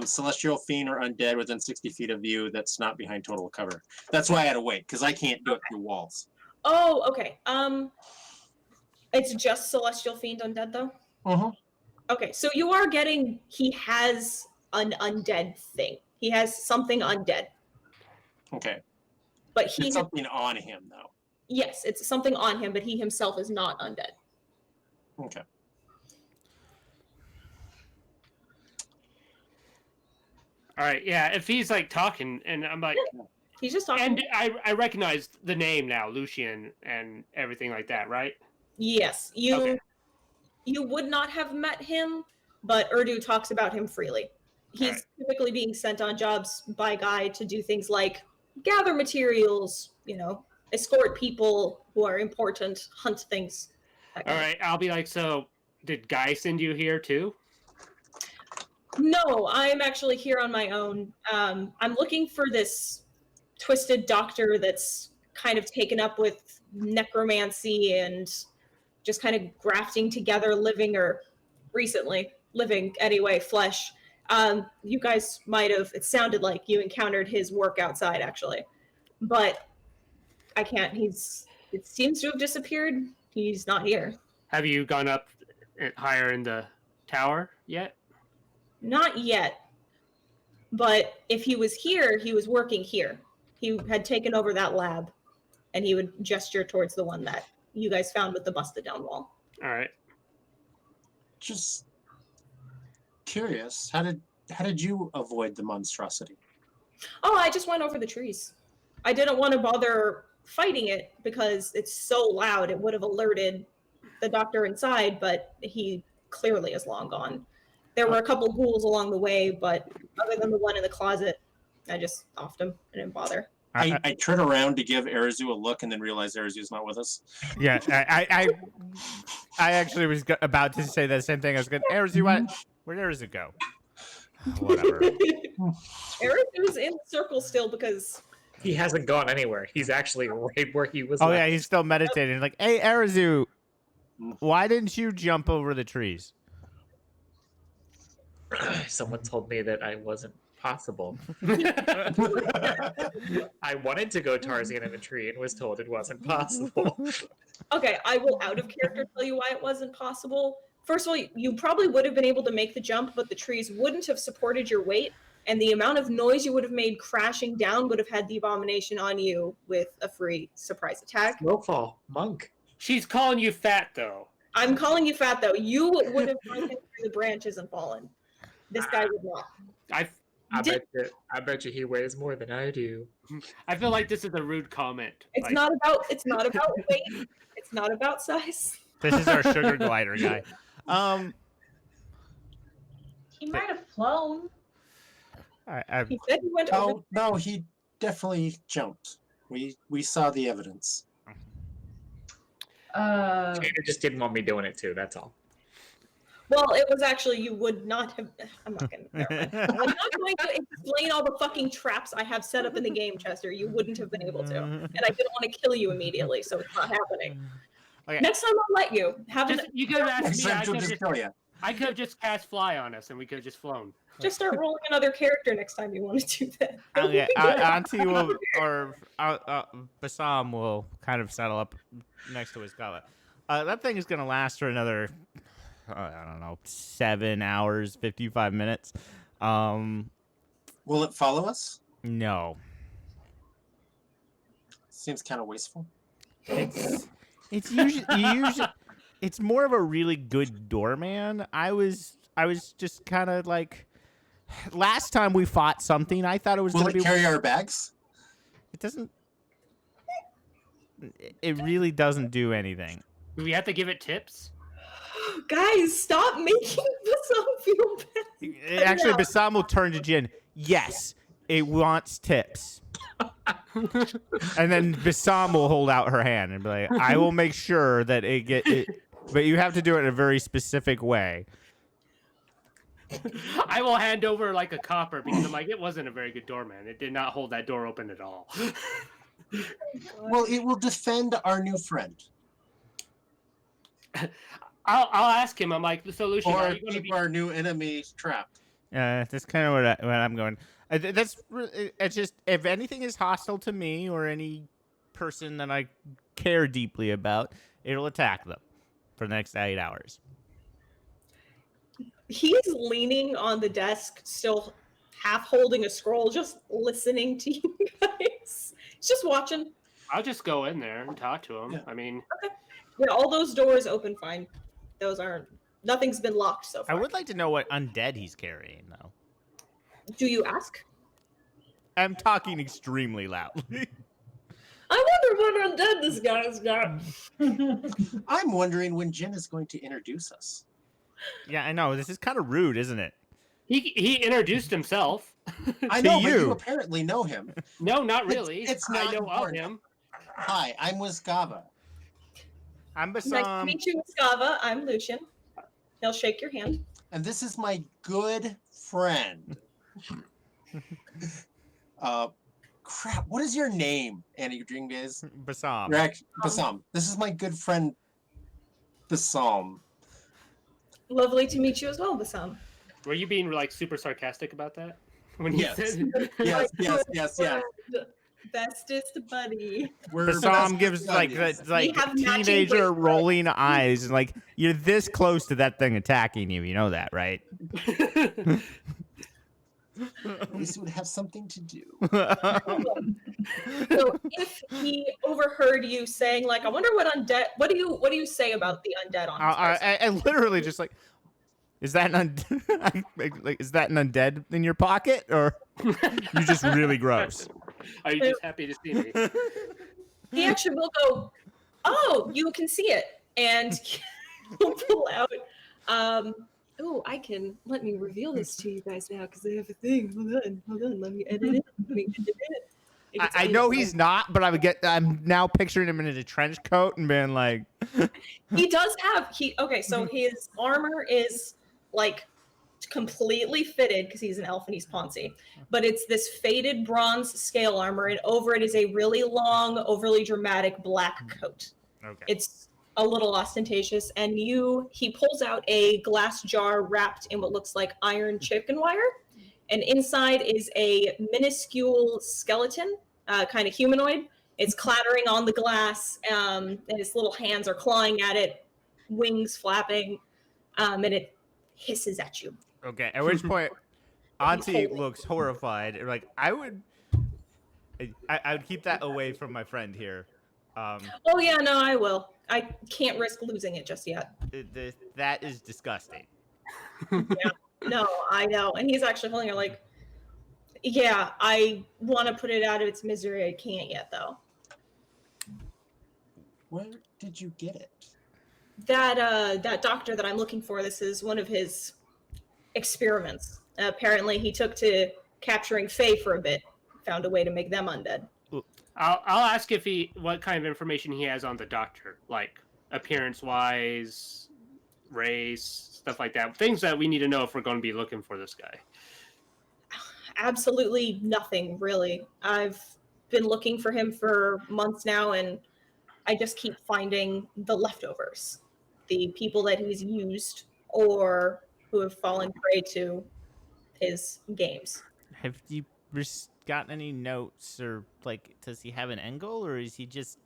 Celestial fiend or undead within 60 feet of you that's not behind total cover. That's why I had to wait, because I can't do it through walls. Oh, okay. It's just celestial fiend undead though. Okay, so you are getting. He has an undead thing. He has something undead, Okay. but he It's something on him, though. yes, it's something on him, but he himself is not undead. Okay. All right, yeah. If he's like talking, and I'm like, He's just talking. and I recognize the name now, Lucian, and everything like that, right? Yes, you Okay. you would not have met him, but Urdu talks about him freely. He's Alright. typically being sent on jobs by Guy to do things like gather materials, escort people who are important, hunt things. that All kind of- right, I'll be like, so did Guy send you here too? No, I'm actually here on my own. I'm looking for this twisted doctor that's kind of taken up with necromancy and just kind of grafting together living anyway, flesh. You guys might have, it sounded like you encountered his work outside actually, but I can't, it seems to have disappeared. He's not here. Have you gone up higher in the tower yet? Not yet. But if he was here, he was working here. He had taken over that lab, and he would gesture towards the one that you guys found with the busted down wall. All right. Just curious, how did you avoid the monstrosity? Oh, I just went over the trees. I didn't want to bother fighting it because it's so loud. It would have alerted the doctor inside, but he clearly is long gone. There were a couple ghouls along the way, but other than the one in the closet, I just offed him. I didn't bother. I turn around to give Arizu a look and then realize Arizu's not with us. Yeah, I actually was about to say the same thing. I was going, Arizu, where does it go? Whatever. Eric is in the circle still because He hasn't gone anywhere. He's actually right where he was. Oh left. yeah, he's still meditating. Like, hey, Arizu, why didn't you jump over the trees? Someone told me that I wasn't possible. I wanted to go Tarzan in a tree and was told it wasn't possible. okay, I will out of character tell you why it wasn't possible. First of all, you probably would have been able to make the jump, but the trees wouldn't have supported your weight, and the amount of noise you would have made crashing down would have had the abomination on you with a free surprise attack. Snowfall, monk. She's calling you fat, though. I'm calling you fat, though. You would have broken through the branches and fallen. This guy would not. I bet you he weighs more than I do. I feel like this is a rude comment. It's Like, not about weight. It's not about size. This is our sugar glider guy. He might have flown. He said he went over. No, he definitely jumped. We saw the evidence. Uh, Tanner just didn't want me doing it too. That's all. Well, it was actually you would not have. I'm not going to. I'm not going to explain all the fucking traps I have set up in the game, Chester. You wouldn't have been able to, and I didn't want to kill you immediately, so it's not happening. Okay. Next time I'll let you have an, you could have asked Next me. time she'll just kill you. I could have just cast fly on us, and we could have just flown. just start rolling another character next time you want to do that. Okay, Auntie will, or Bassam will kind of settle up next to his gullet. That thing is going to last for another, I don't know, 7 hours, 55 minutes. Will it follow us? No. Seems kind of wasteful. It's usually it's more of a really good doorman. I was just kind of like, last time we fought something, I thought it was Will going to it be. carry our bags? It doesn't. it really doesn't do anything. Do we have to give it tips? Guys, stop making Bassam feel bad. Actually, No. Bassam will turn to Jin. Yes, it wants tips. And then Bassam will hold out her hand and be like, I will make sure that it, but you have to do it in a very specific way. I will hand over like a copper because I'm like, it wasn't a very good doorman. It did not hold that door open at all. Well, it will defend our new friend, I'll ask him. I'm like, the solution. or Are you going to keep be? our new enemy trapped. That's kind of what I'm going. It's just, if anything is hostile to me or any person that I care deeply about, it'll attack them for the next 8 hours. He's leaning on the desk, still half holding a scroll, just listening to you guys. He's just watching. I'll just go in there and talk to him. Yeah. I mean, Yeah, all those doors open fine. Those aren't. Nothing's been locked so I far. would like to know what undead he's carrying, though. Do you ask? I'm talking extremely loudly. I wonder what undead this guy's got. I'm wondering when Jin is going to introduce us. Yeah, I know. This is kind of rude, isn't it? he introduced himself. I To know, but you. you apparently know him. No, not really. It's I not know important. of him. Hi, I'm Wiskava. I'm Nice to Bassam. meet you, Skava. I'm Lucian. He'll shake your hand. And this is my good friend. Crap, what is your name, Annie Rodriguez? Bassam. Bassam. This is my good friend, Bassam. Lovely to meet you as well, Bassam. Were you being like super sarcastic about that when you Yes. said? Yes. Bestest buddy. We're Bassam best gives like buddies. the like have matching teenager bracelets. rolling eyes, and like you're this close to that thing attacking you. You know that, right? At least it would have something to do. So if he overheard you saying like, I wonder what undead. What do you say about the undead on his person? I literally just like, is that an like is that an undead in your pocket, or you just really gross? Are you just happy to see me? He actually will go, oh, you can see it, and he'll pull out. Oh, let me reveal this to you guys now because I have a thing. Hold on, let me edit it. I know he's not, but I'm now picturing him in a trench coat and being like, He does have so his armor is like completely fitted because he's an elf and he's Ponzi, but it's this faded bronze scale armor, and over it is a really long, overly dramatic black coat. okay, It's a little ostentatious, and he pulls out a glass jar wrapped in what looks like iron chicken wire, and inside is a minuscule skeleton, kind of humanoid. It's clattering on the glass, and its little hands are clawing at it, wings flapping, and it hisses at you. okay. At which point, Auntie looks horrified. Like I would keep that away from my friend here. Oh yeah, no, I will. I can't risk losing it just yet. That is disgusting. No, I know. And he's actually holding it like, yeah, I want to put it out of its misery. I can't yet, though. Where did you get it? That doctor that I'm looking for, this is one of his experiments. Apparently, he took to capturing Fae for a bit, found a way to make them undead. I'll ask what kind of information he has on the doctor, like appearance wise, race, stuff like that. Things that we need to know if we're going to be looking for this guy. Absolutely nothing, really. I've been looking for him for months now, and I just keep finding the leftovers, the people that he's used or who have fallen prey to his games. Have you gotten any notes, or like, does he have an angle, or is he just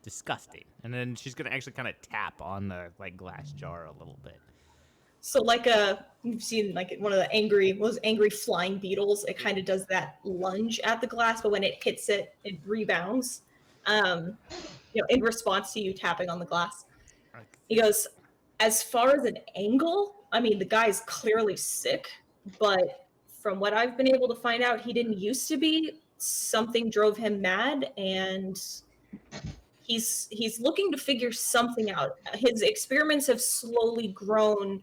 disgusting? And then she's gonna actually kind of tap on the like glass jar a little bit. So you've seen like one of those angry flying beetles. It kind of does that lunge at the glass, but when it hits it, it rebounds. In response to you tapping on the glass. He goes, as far as an angle, I mean, the guy's clearly sick, but from what I've been able to find out, he didn't used to be. Something drove him mad, and he's looking to figure something out. His experiments have slowly grown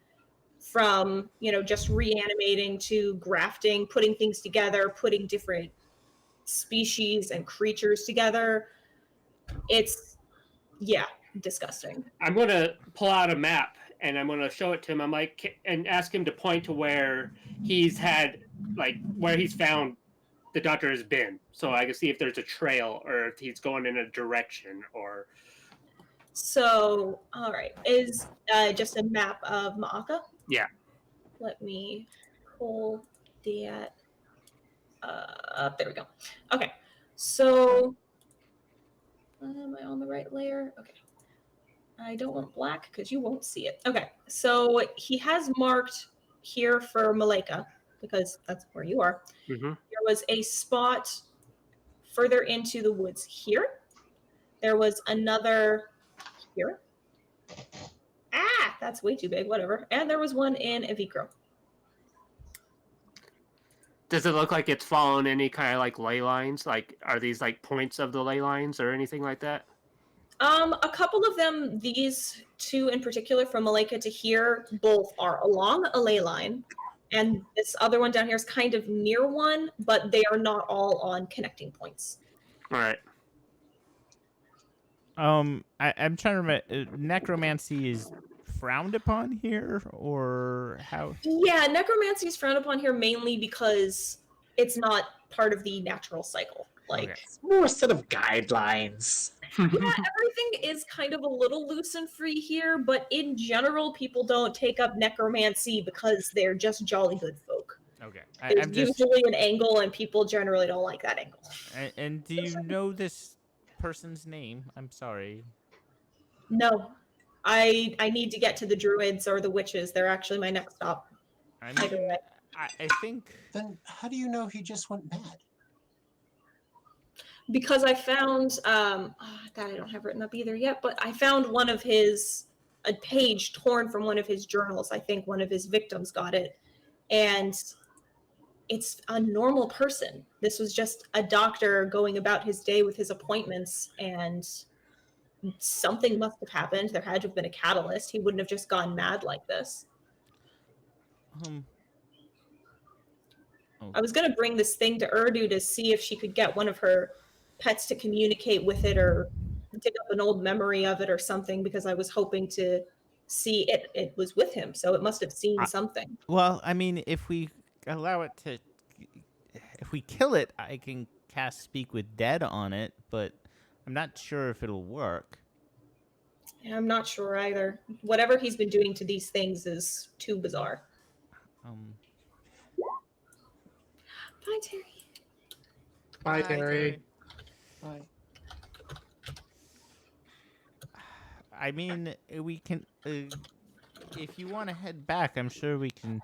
from, just reanimating to grafting, putting things together, putting different species and creatures together. It's, disgusting. I'm going to pull out a map and I'm going to show it to him. I'm like, and ask him to point to where he's had, like, where he's found the doctor has been, so I can see if there's a trail or if he's going in a direction or. So, all right, is just a map of Ma'aka? Yeah. Let me pull that up. There we go. Okay, so am I on the right layer? Okay. I don't want black because you won't see it. Okay, so he has marked here for Malika because that's where you are. Mm-hmm. There was a spot further into the woods here. There was another here. That's way too big, whatever. And there was one in Evikro. Does it look like it's following any kind of like ley lines? Like, are these like points of the ley lines or anything like that? A couple of them, these two in particular, from Malika to here, both are along a ley line. And this other one down here is kind of near one, but they are not all on connecting points. All right. I'm trying to remember. Necromancy is frowned upon here, or how? Yeah, necromancy is frowned upon here mainly because it's not part of the natural cycle. Like, Okay. More set of guidelines. yeah, everything is kind of a little loose and free here, but in general, people don't take up necromancy because they're just jolly good folk. Okay. There's I'm just. usually an angle, and people generally don't like that angle. And do you know this person's name? I'm sorry. No, I need to get to the druids or the witches. They're actually my next stop. I Either mean, way. I think. Then how do you know he just went mad? Because I found that I don't have written up either yet, but I found a page torn from one of his journals. I think one of his victims got it, and it's a normal person. This was just a doctor going about his day with his appointments, and something must have happened. There had to have been a catalyst. He wouldn't have just gone mad like this. I was going to bring this thing to Urdu to see if she could get one of her pets to communicate with it or dig up an old memory of it or something, because I was hoping to see it was with him. So it must have seen something. Well, I mean, if we allow it to, if we kill it, I can cast Speak with Dead on it, but I'm not sure if it'll work. Yeah, I'm not sure either. Whatever he's been doing to these things is too bizarre. Bye, Terry. Bye, Terry. Bye. I mean, we can. If you want to head back, I'm sure we can.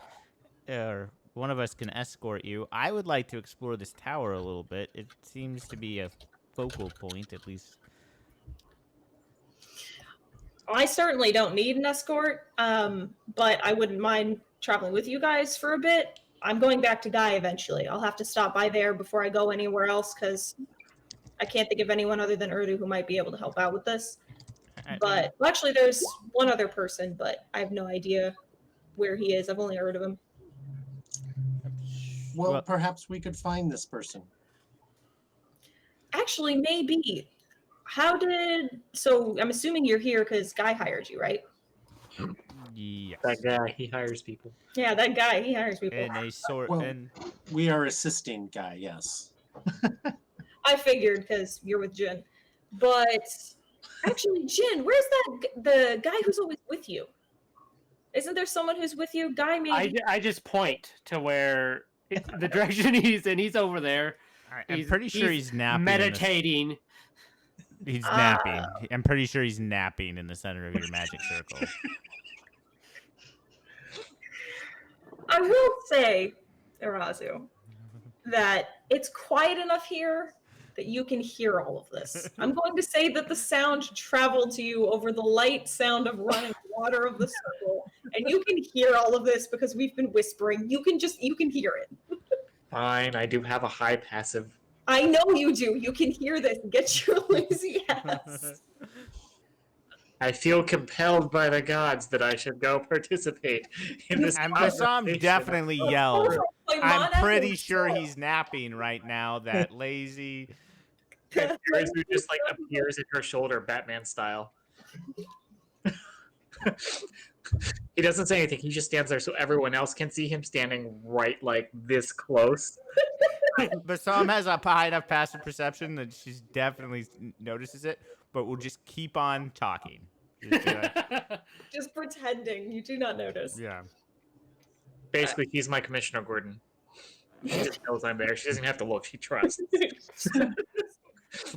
Or one of us can escort you. I would like to explore this tower a little bit. It seems to be a focal point, at least. I certainly don't need an escort, but I wouldn't mind traveling with you guys for a bit. I'm going back to Guy eventually. I'll have to stop by there before I go anywhere else, because I can't think of anyone other than Urdu who might be able to help out with this. But well, actually, there's one other person, but I have no idea where he is. I've only heard of him. Well, perhaps we could find this person. Actually, maybe. So I'm assuming you're here because Guy hired you, right? Yes. That guy, he hires people. Yeah, that guy, he hires people. And a sort. Well, and we are assisting Guy, yes. I figured because you're with Jin. But actually, Jin, where's the guy who's always with you? Isn't there someone who's with you? Guy, maybe? I just point to where the direction he's in. He's over there. I'm pretty sure he's napping. Meditating. He's napping. I'm pretty sure he's napping in the center of your magic circle. I will say, Erazu, that it's quiet enough here that you can hear all of this. I'm going to say that the sound traveled to you over the light sound of running water of the circle, and you can hear all of this because we've been whispering. You can hear it. Fine, I do have a high passive I know you do. You can hear this. Get your lazy ass. I feel compelled by the gods that I should go participate in this. And Bassam conversation. definitely yelled. My I'm mana pretty is sure so- he's napping right now. That lazy. Arizu just like appears at her shoulder, Batman style. He doesn't say anything. He just stands there so everyone else can see him standing right like this close. Bassam has a high enough passive perception that she's definitely notices it, but will just keep on talking. Just be like, Just pretending you do not notice. yeah. Basically, he's my Commissioner Gordon. She just knows I'm there. She doesn't have to look. She trusts.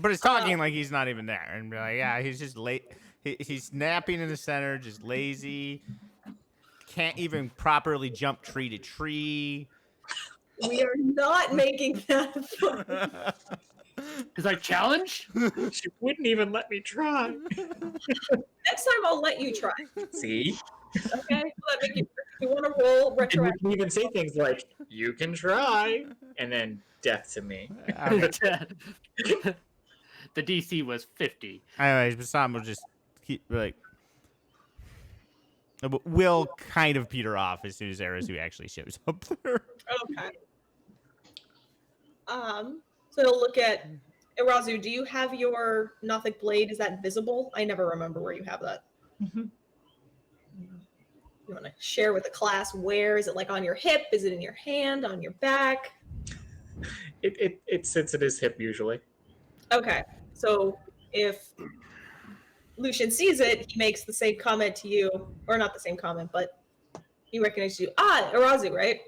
But it's talking like he's not even there, and be like, yeah, he's just late. He's napping in the center, just lazy. Can't even properly jump tree to tree. We are not making that fun. He's like, challenge? She wouldn't even let me try. Next time I'll let you try. See? Okay? Let me you want to roll And you retroactive? can even say things like, you can try, and then death to me. The DC was 50. Anyways, Bassam will just keep like. Will kind of peter off as soon as Arizu actually shows up there. Okay. So to look at Irazu, do you have your Nothic blade? Is that visible? I never remember where you have that. Mhm. You want to share with the class where? Is it like on your hip? Is it in your hand? On your back? It sits at his hip usually. Okay. So if Lucian sees it, he makes the same comment to you, or not the same comment, but he recognizes you. Ah, Irazu, right?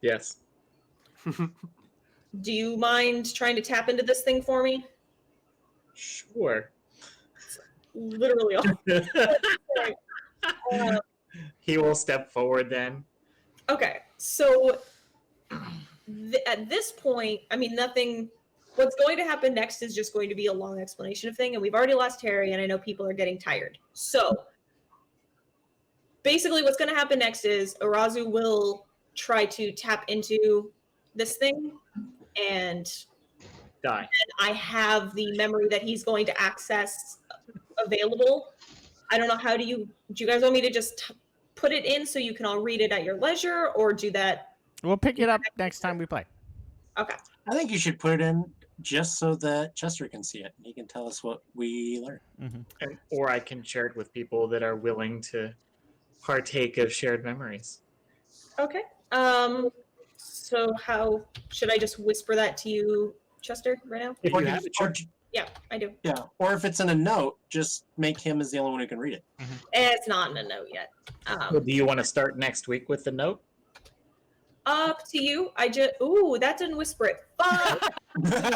Yes. Do you mind trying to tap into this thing for me? Sure. Literally all. He will step forward then. Okay, so at this point, I mean, nothing. What's going to happen next is just going to be a long explanation of thing, and we've already lost Harry, and I know people are getting tired. So basically, what's going to happen next is Irazu will try to tap into this thing, and Die. I have the memory that he's going to access available. I don't know, do you guys want me to just put it in so you can all read it at your leisure, or do that? We'll pick it up next time we play. Okay. I think you should put it in just so that Chester can see it. He can tell us what we learned. Or I can share it with people that are willing to partake of shared memories. Okay. So how should I just whisper that to you, Chester, right now? If Or you you- have it, or- Yeah, I do. yeah, or if it's in a note, just make him as the only one who can read it. It's not in a note yet. do you want to start next week with the note? Up to you. That didn't whisper it. Fuck.